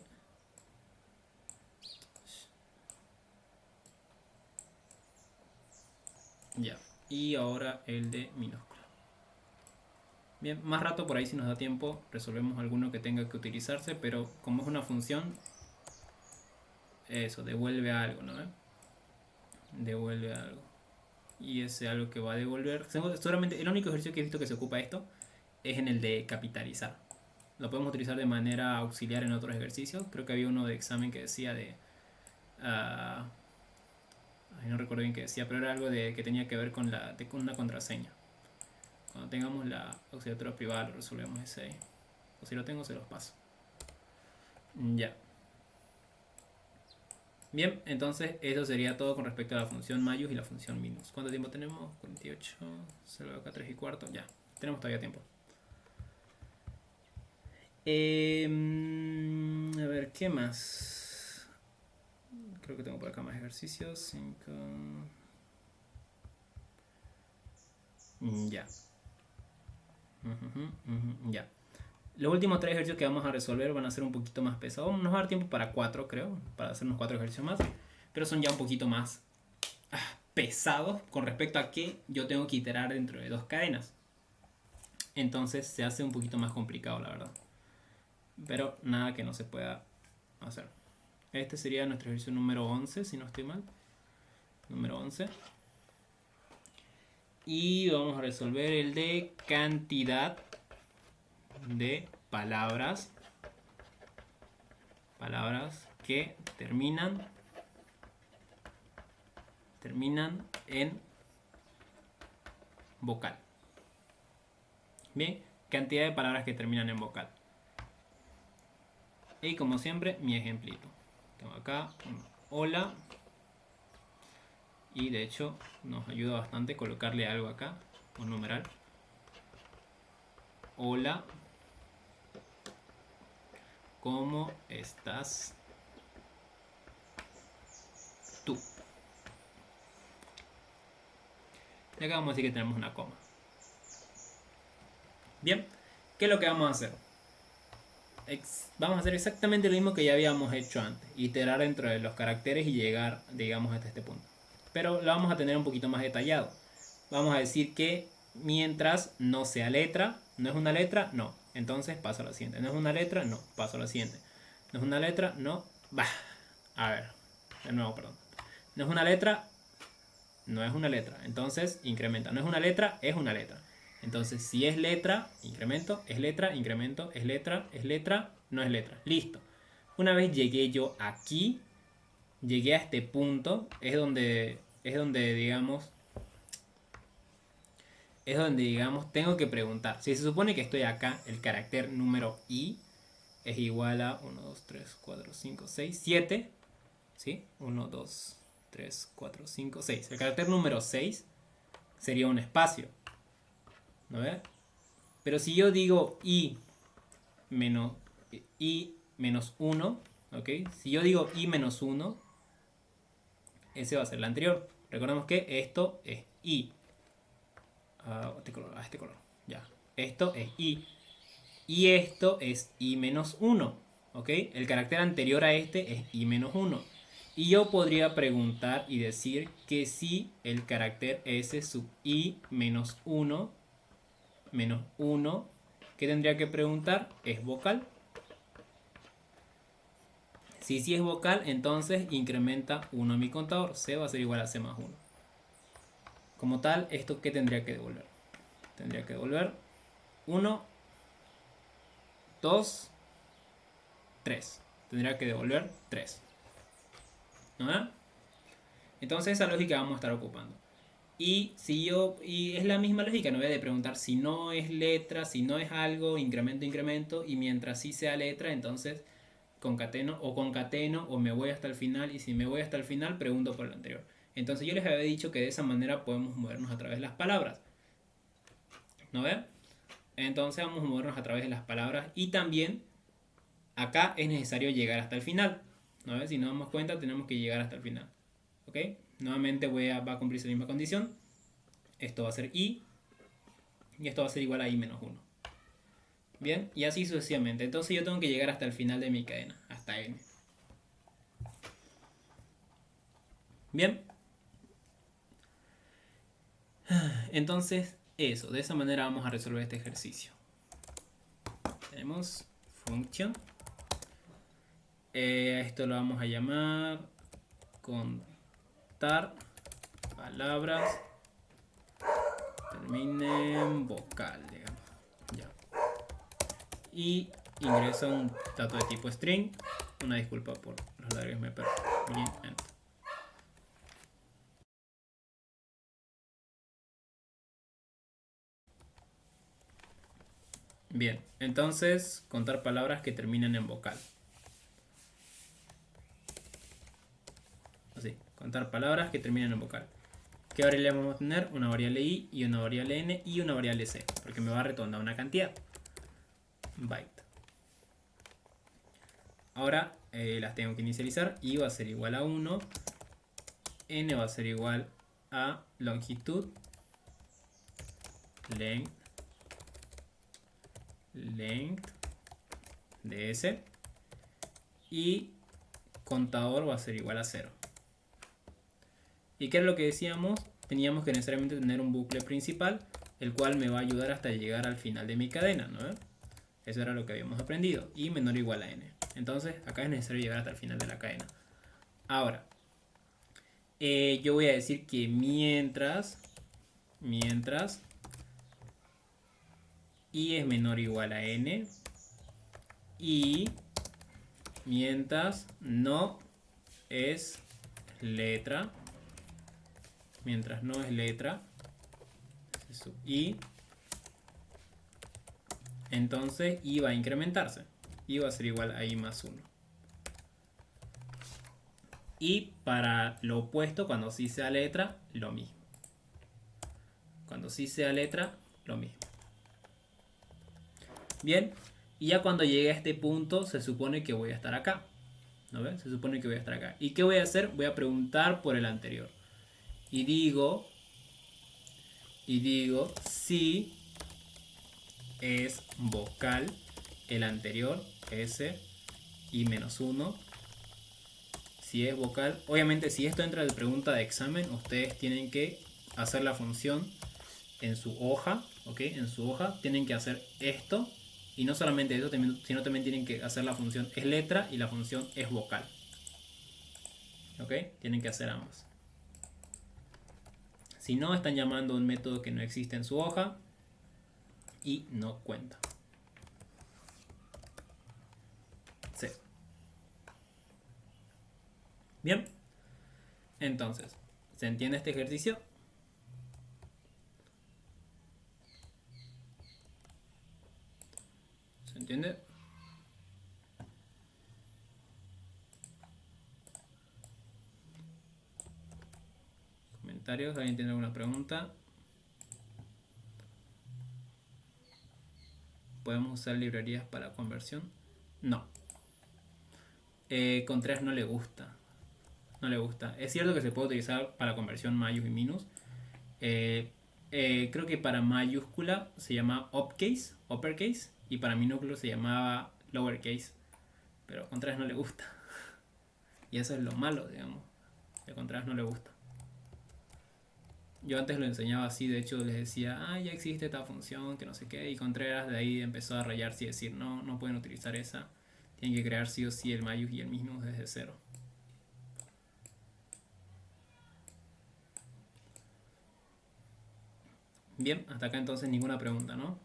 Ya. Y ahora el de minúscula. Bien, más rato por ahí si nos da tiempo resolvemos alguno que tenga que utilizarse, pero como es una función, eso, devuelve algo, ¿no? Devuelve algo. Y ese algo que va a devolver, seguramente el único ejercicio que he visto que se ocupa esto es en el de capitalizar. Lo podemos utilizar de manera auxiliar en otros ejercicios. Creo que había uno de examen que decía de... no recuerdo bien qué decía, pero era algo de que tenía que ver con una contraseña. Cuando tengamos la auxiliatura privada lo resolvemos ese ahí. O si lo tengo se los paso. Ya. Bien, entonces eso sería todo con respecto a la función mayus y la función minus. ¿Cuánto tiempo tenemos? 48, se lo acá 3 y cuarto. Ya, tenemos todavía tiempo. A ver, ¿qué más? Creo que tengo por acá más ejercicios. 5. Ya. Ya. Los últimos 3 ejercicios que vamos a resolver van a ser un poquito más pesados. Nos va a dar tiempo para 4, creo. Para hacer unos 4 ejercicios más. Pero son ya un poquito más pesados con respecto a que yo tengo que iterar dentro de 2 cadenas. Entonces se hace un poquito más complicado, la verdad. Pero nada que no se pueda hacer. Este sería nuestro ejercicio número 11, si no estoy mal. Número 11. Y vamos a resolver el de cantidad de palabras. Palabras que terminan en vocal. Bien, cantidad de palabras que terminan en vocal. Y como siempre, mi ejemplito. Tengo acá un hola. Y de hecho nos ayuda bastante colocarle algo acá, un numeral. Hola. ¿Cómo estás tú? Y acá vamos a decir que tenemos una coma. Bien, ¿qué es lo que vamos a hacer? Vamos a hacer exactamente lo mismo que ya habíamos hecho antes. Iterar dentro de los caracteres y llegar, digamos, hasta este punto. Pero lo vamos a tener un poquito más detallado. Vamos a decir que mientras no sea letra, no es una letra, no. Entonces paso a la siguiente. No es una letra, no. Paso a la siguiente. No es una letra, no. Bah. A ver. De nuevo, perdón. No es una letra, no es una letra. Entonces incrementa. No es una letra, es una letra. Entonces si es letra, incremento, es letra, incremento, es letra, no es letra. Listo. Una vez llegué yo aquí, llegué a este punto, es donde digamos, tengo que preguntar. Si se supone que estoy acá, el carácter número i es igual a 1, 2, 3, 4, 5, 6, 7. ¿Sí? 1, 2, 3, 4, 5, 6. El carácter número 6 sería un espacio. ¿No ves? Pero si yo digo i menos 1, ¿ok? Si yo digo i menos 1, ese va a ser el anterior. Recordemos que esto es i. Este color, ya. Esto es i. Y esto es i menos 1, ¿ok? El carácter anterior a este es i menos 1. Y yo podría preguntar y decir que si el carácter s sub i menos 1, ¿qué tendría que preguntar? ¿Es vocal? Si sí es vocal, entonces incrementa 1 mi contador. C va a ser igual a C más 1. Como tal, ¿esto qué tendría que devolver? Tendría que devolver 1, 2, 3. Tendría que devolver 3. ¿No? Entonces esa lógica vamos a estar ocupando. Y es la misma lógica, no voy a preguntar si no es letra, si no es algo, incremento, y mientras sí sea letra, entonces concateno, o me voy hasta el final, y si me voy hasta el final, pregunto por el anterior. Entonces yo les había dicho que de esa manera podemos movernos a través de las palabras. ¿No ven? Entonces vamos a movernos a través de las palabras, y también acá es necesario llegar hasta el final. ¿No ven? Si nos damos cuenta, tenemos que llegar hasta el final. ¿Ok? Nuevamente va a cumplirse la misma condición. Esto va a ser i. Y esto va a ser igual a i menos 1. Bien, y así sucesivamente. Entonces yo tengo que llegar hasta el final de mi cadena. Hasta n. Bien. Entonces, eso. De esa manera vamos a resolver este ejercicio. Tenemos función. Esto lo vamos a llamar contar palabras terminen vocal, digamos. Ya. Y ingreso un dato de tipo string. Una disculpa por los ladrillos, me perdí. Bien, entonces contar palabras que terminan en vocal. Así, contar palabras que terminan en vocal. ¿Qué variable vamos a tener? Una variable i y una variable n y una variable c, porque me va a retornar una cantidad. Byte. Ahora las tengo que inicializar. I va a ser igual a 1, n va a ser igual a longitud, length de s, y contador va a ser igual a 0. ¿Y qué es lo que decíamos? Teníamos que necesariamente tener un bucle principal, el cual me va a ayudar hasta llegar al final de mi cadena, ¿no? Eso era lo que habíamos aprendido. Y menor o igual a n. Entonces, acá es necesario llegar hasta el final de la cadena. Ahora, yo voy a decir que mientras i es menor o igual a n, y mientras no es letra, sub i, entonces i va a incrementarse. I va a ser igual a i más 1. Y para lo opuesto, cuando sí sea letra, lo mismo. Cuando sí sea letra, lo mismo. Bien, y ya cuando llegue a este punto, se supone que voy a estar acá. ¿No ven? Se supone que voy a estar acá. ¿Y qué voy a hacer? Voy a preguntar por el anterior. Y digo si es vocal el anterior, S y menos 1. Si es vocal, obviamente si esto entra de pregunta de examen, ustedes tienen que hacer la función en su hoja, ¿ok? En su hoja tienen que hacer esto, y no solamente eso, sino también tienen que hacer la función es letra y la función es vocal, ¿ok? Tienen que hacer ambas. Si no, están llamando a un método que no existe en su hoja y no cuenta. Sí. Bien, entonces, ¿se entiende este ejercicio? ¿Se entiende? ¿Comentarios? ¿Alguien tiene alguna pregunta? ¿Podemos usar librerías para conversión? No. Contreras no le gusta. No le gusta. Es cierto que se puede utilizar para conversión mayús y minus. Creo que para mayúscula se llama uppercase, y para minúsculo se llamaba lowercase. Pero a Contreras no le gusta. Y eso es lo malo, digamos. A Contreras no le gusta. Yo antes lo enseñaba así, de hecho les decía, ya existe esta función, que no sé qué, y Contreras de ahí empezó a rayarse y decir, no, no pueden utilizar esa, tienen que crear sí o sí el mayús y el minus desde cero. Bien, hasta acá entonces ninguna pregunta, ¿no?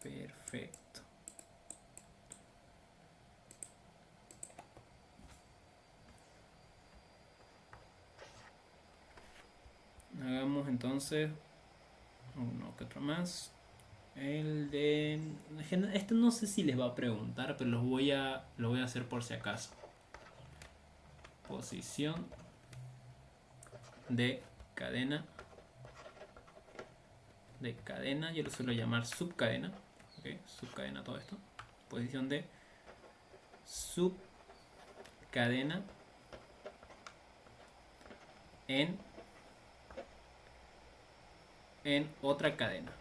Perfecto. Hagamos entonces uno que otro más. El de... Este no sé si les va a preguntar, pero lo voy a hacer por si acaso. Posición de cadena. Yo lo suelo llamar subcadena. ¿Okay? Subcadena todo esto. Posición de subcadena en otra cadena.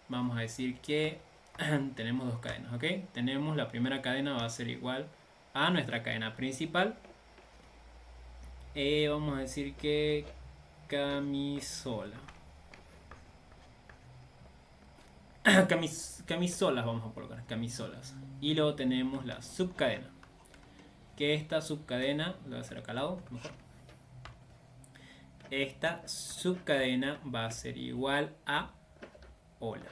Vamos a decir que tenemos dos cadenas, ¿ok? Tenemos la primera cadena, va a ser igual a nuestra cadena principal. Vamos a decir que camisola. Camisolas vamos a colocar, camisolas. Y luego tenemos la subcadena. Que esta subcadena, lo voy a hacer acá al lado, mejor. Esta subcadena va a ser igual a hola.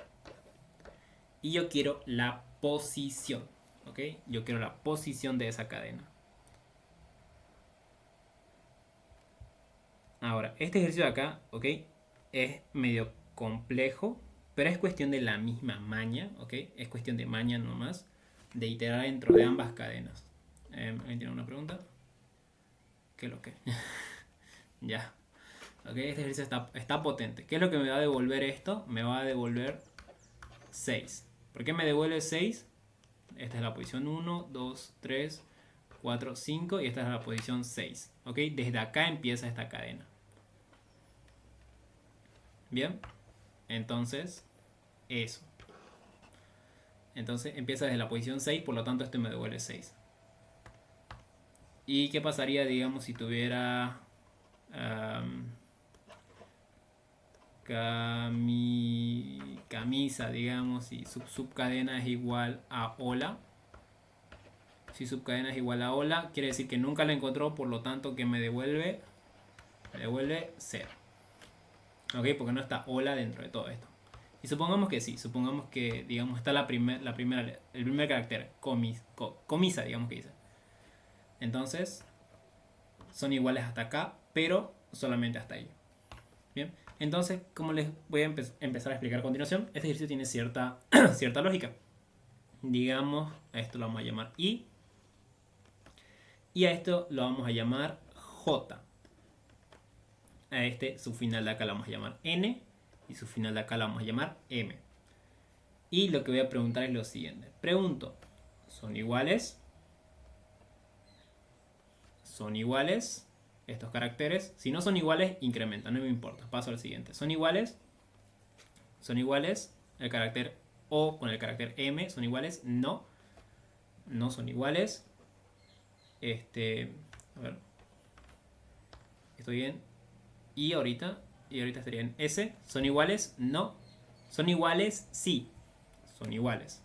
Y yo quiero la posición, ¿ok? Yo quiero la posición de esa cadena. Ahora, este ejercicio de acá, ¿ok? Es medio complejo, pero es cuestión de la misma maña, ¿ok? Es cuestión de maña nomás, de iterar dentro de ambas cadenas. ¿Alguien tiene una pregunta? ¿Qué es lo que? Ya. Ok, este ejercicio está potente. ¿Qué es lo que me va a devolver esto? Me va a devolver 6. ¿Por qué me devuelve 6? Esta es la posición 1, 2, 3, 4, 5 y esta es la posición 6. ¿Ok? Desde acá empieza esta cadena. Bien. Entonces, eso. Entonces empieza desde la posición 6, por lo tanto esto me devuelve 6. ¿Y qué pasaría, digamos, si tuviera camisa, digamos, y subcadena es igual a hola? Si subcadena es igual a hola, quiere decir que nunca la encontró, por lo tanto que me devuelve 0. ¿Ok? Porque no está hola dentro de todo esto. Y supongamos que sí, supongamos que, digamos, está el primer carácter, comisa, digamos que dice. Entonces, son iguales hasta acá, pero solamente hasta ahí. Bien, entonces, como les voy a empezar a explicar a continuación, este ejercicio tiene cierta, cierta lógica. Digamos, a esto lo vamos a llamar I, y a esto lo vamos a llamar J. A este, su final de acá lo vamos a llamar N, y su final de acá lo vamos a llamar M. Y lo que voy a preguntar es lo siguiente. Pregunto, ¿son iguales? ¿Son iguales estos caracteres? Si no son iguales, incrementa, no me importa. Paso al siguiente. ¿Son iguales? ¿Son iguales? El carácter O con el carácter M, ¿son iguales? No. No son iguales. A ver. ¿Estoy bien? Y ahorita estaría en S. ¿Son iguales? No. ¿Son iguales? Sí. Son iguales.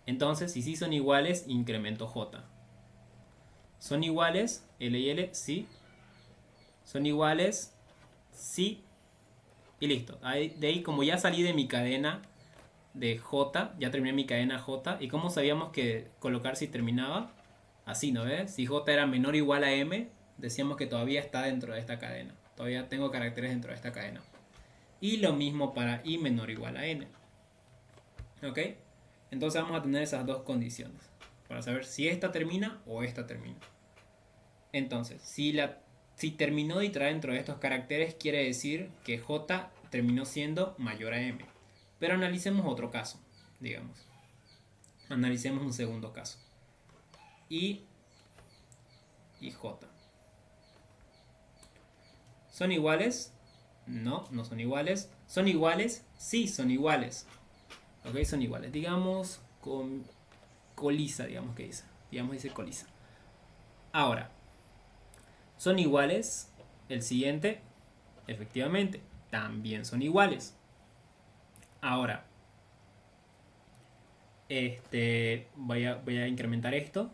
Entonces, si sí son iguales, incremento J. ¿Son iguales? L y L, sí. ¿Son iguales? Sí. Y listo. De ahí, como ya salí de mi cadena de J, ya terminé mi cadena J. ¿Y cómo sabíamos que colocar si terminaba? Así, ¿no ves? Si J era menor o igual a M, decíamos que todavía está dentro de esta cadena. Todavía tengo caracteres dentro de esta cadena. Y lo mismo para I menor o igual a N. ¿Ok? Entonces vamos a tener esas dos condiciones. Para saber si esta termina o esta termina. Entonces, si terminó de iterar dentro de estos caracteres, quiere decir que J terminó siendo mayor a M. Pero analicemos otro caso, digamos. Analicemos un segundo caso. I y J. ¿Son iguales? No, no son iguales. ¿Son iguales? Sí, son iguales. Ok, son iguales. Digamos con colisa, digamos que dice. Digamos dice colisa. Ahora, ¿son iguales? El siguiente, efectivamente, también son iguales. Ahora, voy a incrementar esto.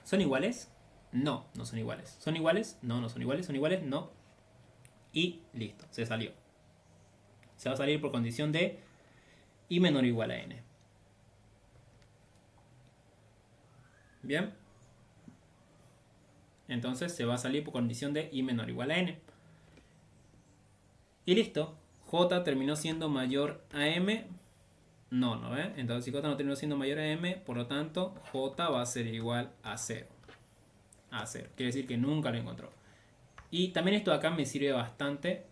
¿Son iguales? No, no son iguales. ¿Son iguales? No, no son iguales. ¿Son iguales? No. Y listo, se salió. Se va a salir por condición de I menor o igual a N. Bien. Entonces se va a salir por condición de I menor o igual a N. Y listo. J terminó siendo mayor a M. No, ¿no ve? Entonces si J no terminó siendo mayor a M, por lo tanto J va a ser igual a 0. A 0. Quiere decir que nunca lo encontró. Y también esto de acá me sirve bastante.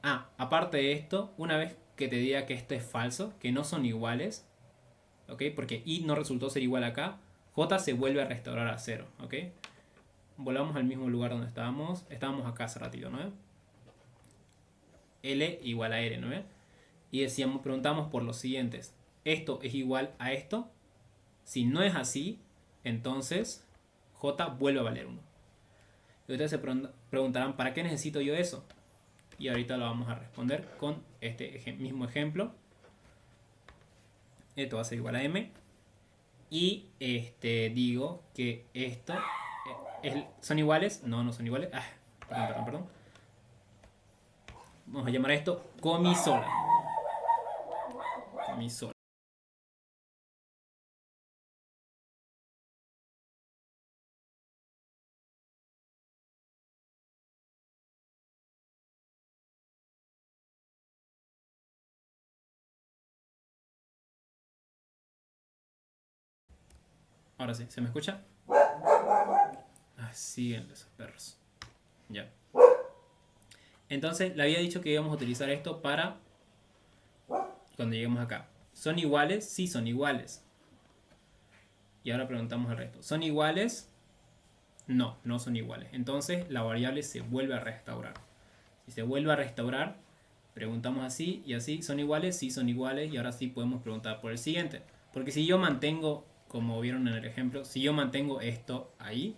Aparte de esto, una vez que te diga que esto es falso, que no son iguales, ¿ok? Porque I no resultó ser igual acá, J se vuelve a restaurar a 0, ¿ok? Volvamos al mismo lugar donde estábamos. Estábamos acá hace ratito, ¿no? L igual a R, ¿no? Y preguntamos por los siguientes. ¿Esto es igual a esto? Si no es así, entonces J vuelve a valer 1. Y ustedes se preguntarán, ¿para qué necesito yo eso? Y ahorita lo vamos a responder con este mismo ejemplo. Esto va a ser igual a M. Y digo que esto ¿son iguales? No, no son iguales. Perdón. Vamos a llamar a esto comisola. Comisola. Ahora sí, ¿se me escucha? Ah, siguen esos perros. Ya. Entonces, le había dicho que íbamos a utilizar esto para cuando lleguemos acá. ¿Son iguales? Sí, son iguales. Y ahora preguntamos el resto. ¿Son iguales? No, no son iguales. Entonces, la variable se vuelve a restaurar. Si se vuelve a restaurar, preguntamos así y así. ¿Son iguales? Sí, son iguales. Y ahora sí podemos preguntar por el siguiente. Porque si yo mantengo, como vieron en el ejemplo, si yo mantengo esto ahí,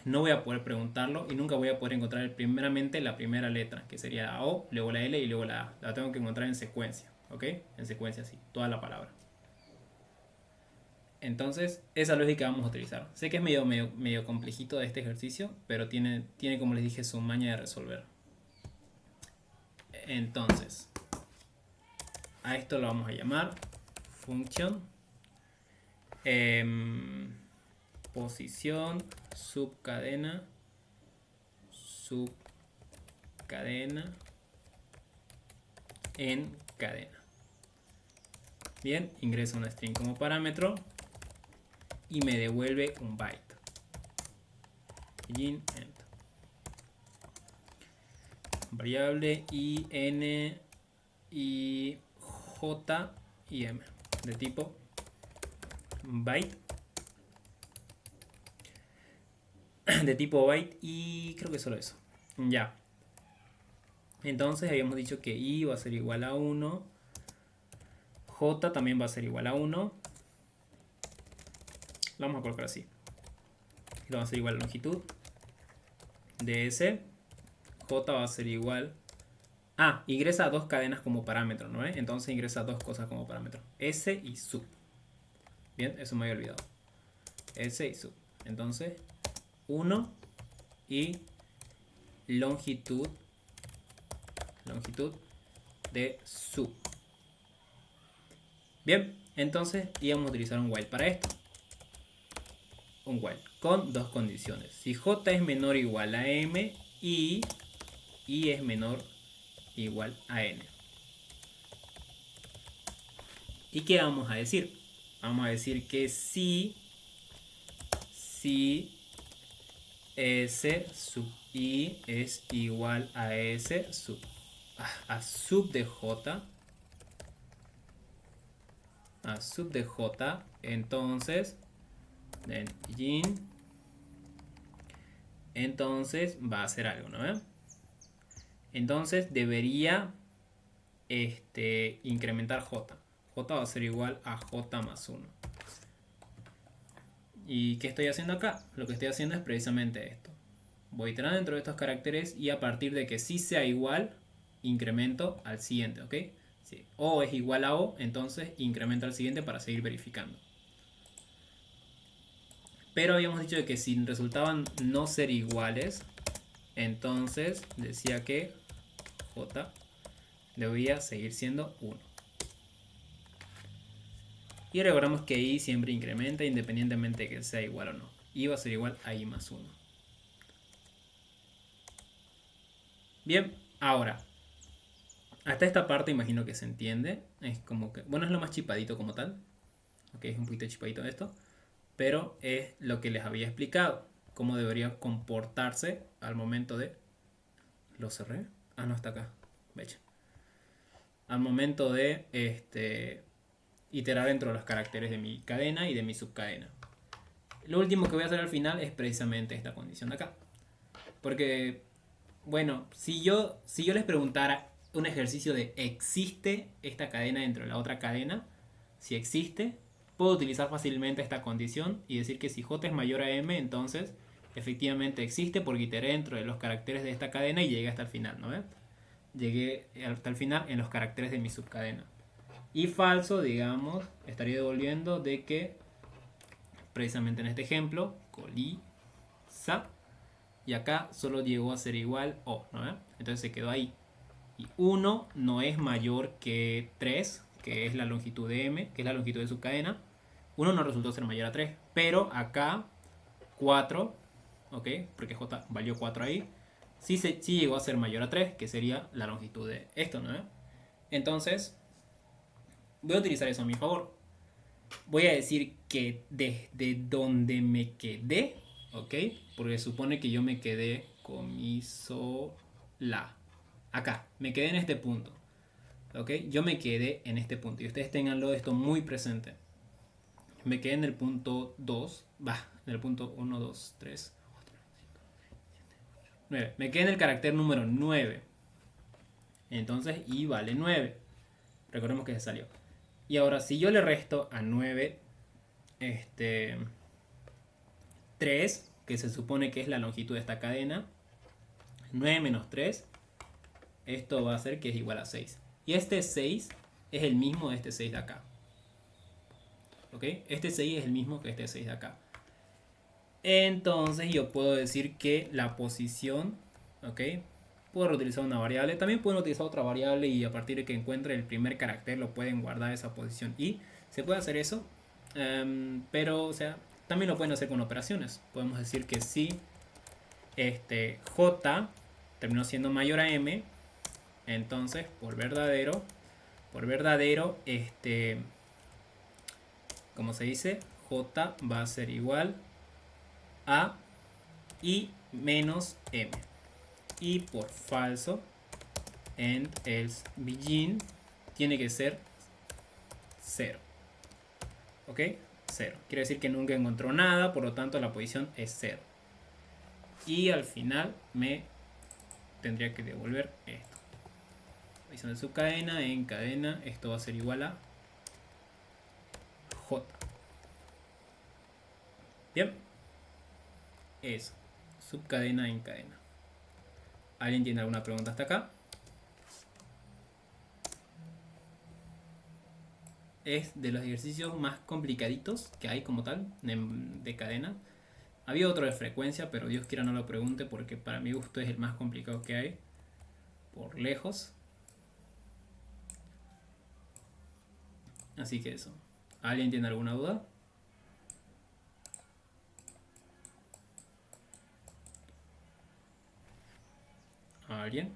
no voy a poder preguntarlo y nunca voy a poder encontrar primeramente la primera letra, que sería la O, luego la L y luego la A. La tengo que encontrar en secuencia, ¿ok? En secuencia así, toda la palabra. Entonces, esa lógica vamos a utilizar. Sé que es medio complejito de este ejercicio, pero tiene, como les dije, su maña de resolver. Entonces, a esto lo vamos a llamar función posición subcadena en cadena. Bien, ingreso una string como parámetro y me devuelve un byte. Begin, end. Variable i, n, y j y m de tipo byte. De tipo byte y creo que solo eso. Ya. Entonces habíamos dicho que i va a ser igual a 1. J también va a ser igual a 1. Lo vamos a colocar así. Lo va a ser igual a longitud de S. J va a ser igual. Ah, ingresa dos cadenas como parámetro, ¿no? Entonces ingresa dos cosas como parámetro. S y sub. Bien, eso me había olvidado. S y sub. Entonces, 1 y longitud de sub. Bien, entonces íbamos a utilizar un while para esto. Un while con dos condiciones. Si j es menor o igual a m y i es menor o igual a n. ¿Y qué vamos a decir? Vamos a decir que si s sub i es igual a s sub de j, entonces entonces va a hacer algo, ¿no? Entonces debería incrementar j. J va a ser igual a j más 1. ¿Y qué estoy haciendo acá? Lo que estoy haciendo es precisamente esto. Voy iterando dentro de estos caracteres y a partir de que sí sea igual, incremento al siguiente, ¿ok? Si O es igual a O, entonces incremento al siguiente para seguir verificando. Pero habíamos dicho de que si resultaban no ser iguales, entonces decía que J debía seguir siendo 1. Y recordamos que I siempre incrementa independientemente de que sea igual o no. I va a ser igual a I más 1. Bien, ahora, hasta esta parte imagino que se entiende. Es como que, bueno, es lo más chipadito como tal. Ok, es un poquito chipadito esto. Pero es lo que les había explicado. Cómo debería comportarse al momento de... ¿Lo cerré? Ah, no, está acá. Vecha. Al momento de iterar dentro de los caracteres de mi cadena y de mi subcadena. Lo último que voy a hacer al final es precisamente esta condición de acá. Porque, bueno, si yo les preguntara un ejercicio de ¿existe esta cadena dentro de la otra cadena? Si existe, puedo utilizar fácilmente esta condición y decir que si j es mayor a m, entonces efectivamente existe porque iteré dentro de los caracteres de esta cadena y llegué hasta el final, ¿no? Llegué hasta el final en los caracteres de mi subcadena. Y falso, digamos, estaría devolviendo de que precisamente en este ejemplo, coliza, y acá solo llegó a ser igual O, ¿no? Entonces se quedó ahí. Y 1 no es mayor que 3, que es la longitud de M, que es la longitud de su cadena. 1 no resultó ser mayor a 3, pero acá 4, ¿ok? Porque J valió 4 ahí. Sí llegó a ser mayor a 3, que sería la longitud de esto, ¿no? Entonces, voy a utilizar eso a mi favor. voy a decir que desde donde me quedé, ¿ok? Porque supone que yo me quedé con mi sol, la. Acá, me quedé en este punto, ¿ok? Yo me quedé en este punto y ustedes tenganlo esto muy presente. Me quedé en el punto 2, en el punto 1, 2, 3, 9. Me quedé en el carácter número 9. Entonces, y vale 9. Recordemos que se salió. Y ahora, si yo le resto a 9, 3, que se supone que es la longitud de esta cadena, 9 menos 3, esto va a ser que es igual a 6. Y este 6 es el mismo de este 6 de acá. ¿Ok? Este 6 es el mismo que este 6 de acá. Entonces yo puedo decir que la posición, ¿ok? Puedo utilizar una variable. También pueden utilizar otra variable y a partir de que encuentre el primer carácter lo pueden guardar esa posición. Y se puede hacer eso. Pero, o sea, también lo pueden hacer con operaciones. Podemos decir que si J terminó siendo mayor a M, entonces por verdadero, como se dice, J va a ser igual a I menos M. Y por falso, and else begin tiene que ser 0. ¿Ok? 0. Quiere decir que nunca encontró nada, por lo tanto la posición es 0. Y al final me tendría que devolver esto. Posición de subcadena en cadena, esto va a ser igual a J. Bien. Eso. Subcadena en cadena. ¿Alguien tiene alguna pregunta hasta acá? Es de los ejercicios más complicaditos que hay como tal de cadena. Había otro de frecuencia, pero Dios quiera no lo pregunte porque para mi gusto es el más complicado que hay. Por lejos. Así que eso. ¿Alguien tiene alguna duda? ¿Alguien?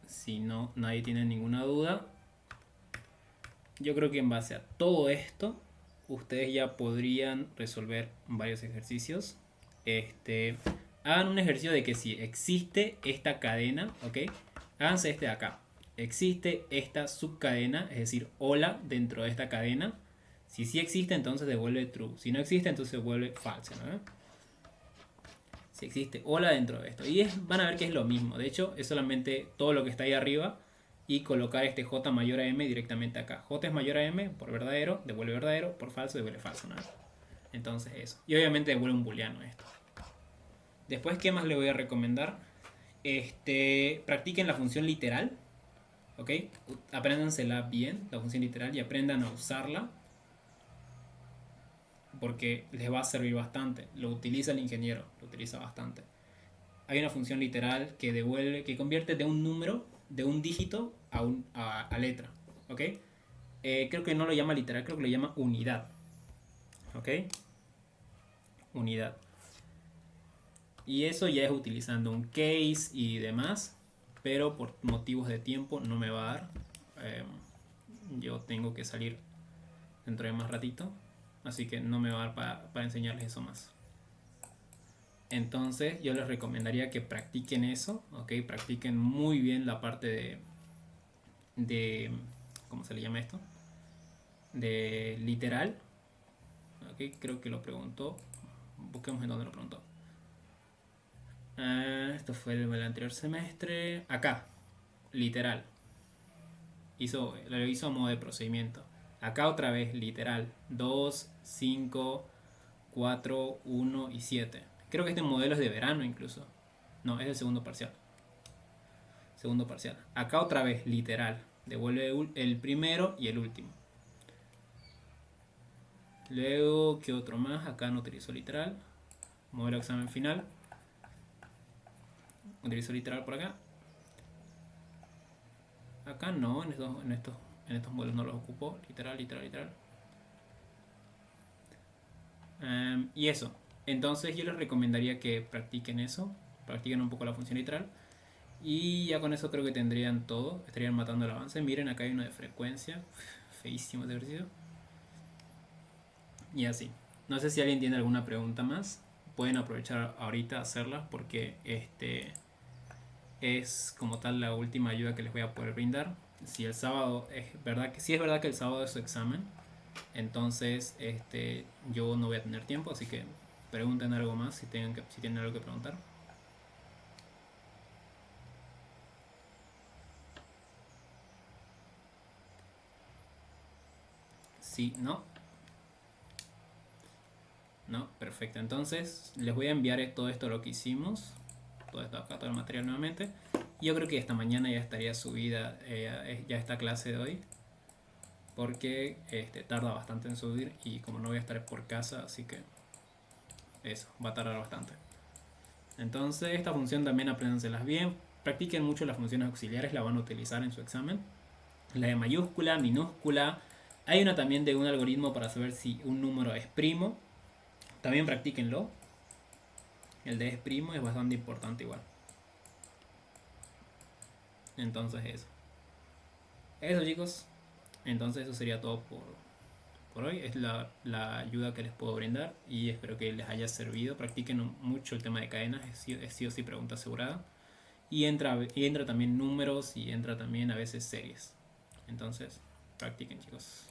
Si no, nadie tiene ninguna duda. Yo creo que en base a todo esto, ustedes ya podrían resolver varios ejercicios. Hagan un ejercicio de que si existe esta cadena, ¿ok? Háganse este de acá. Existe esta subcadena, es decir, hola dentro de esta cadena. Si sí existe, entonces devuelve true. Si no existe, entonces devuelve false, ¿no? Si existe hola dentro de esto. Y van a ver que es lo mismo. De hecho, es solamente todo lo que está ahí arriba y colocar este J mayor a M directamente acá. J es mayor a M por verdadero, devuelve verdadero, por falso, devuelve falso, ¿no? Entonces eso. Y obviamente devuelve un booleano esto. Después, ¿qué más le voy a recomendar? Practiquen la función literal. ¿Ok? Apréndansela bien, la función literal, y aprendan a usarla. Porque les va a servir bastante. Lo utiliza el ingeniero, lo utiliza bastante. Hay una función literal que devuelve, que convierte de un número, de un dígito a letra. ¿Ok? Creo que no lo llama literal, creo que lo llama unidad. ¿Ok? Unidad. Y eso ya es utilizando un case y demás. Pero por motivos de tiempo no me va a dar. Yo tengo que salir dentro de más ratito. Así que no me va a dar para enseñarles eso más. Entonces yo les recomendaría que practiquen eso, ¿ok? Practiquen muy bien la parte de ¿cómo se le llama esto? De literal, ¿ok? Creo que lo preguntó. Busquemos en dónde lo preguntó. Esto fue el anterior semestre. Acá, literal. Lo hizo a modo de procedimiento. Acá otra vez, literal. 2, 5, 4, 1 y 7. Creo que este modelo es de verano incluso. No, es el segundo parcial. Segundo parcial. Acá otra vez, literal. Devuelve el primero y el último. Luego, ¿qué otro más? Acá no utilizo literal. Modelo de examen final. Utilizo literal por acá. Acá no, en estos modelos no los ocupo. Literal, literal, literal. Y eso. Entonces yo les recomendaría que practiquen eso. Practiquen un poco la función literal. Y ya con eso creo que tendrían todo. Estarían matando el avance. Miren, acá hay uno de frecuencia. Feísimo ese ejercicio. Y así. No sé si alguien tiene alguna pregunta más. Pueden aprovechar ahorita a hacerlas porque es como tal la última ayuda que les voy a poder brindar. Si el sábado es verdad que si es verdad que el sábado es su examen, entonces yo no voy a tener tiempo, así que pregunten algo más si tienen algo que preguntar. Sí, no. No, perfecto. Entonces les voy a enviar todo esto lo que hicimos. Todo esto acá, todo el material nuevamente. Y yo creo que esta mañana ya estaría subida ya esta clase de hoy. Porque tarda bastante en subir y como no voy a estar por casa, así que eso, va a tardar bastante. Entonces esta función también apréndanselas bien. Practiquen mucho las funciones auxiliares, la van a utilizar en su examen. La de mayúscula, minúscula. Hay una también de un algoritmo para saber si un número es primo. También practíquenlo. El de es primo es bastante importante igual. Entonces eso. Eso chicos. Entonces eso sería todo por hoy. Es la ayuda que les puedo brindar y espero que les haya servido. Practiquen mucho el tema de cadenas. Es sí o sí pregunta asegurada. Y entra también números y entra también a veces series. Entonces, practiquen chicos.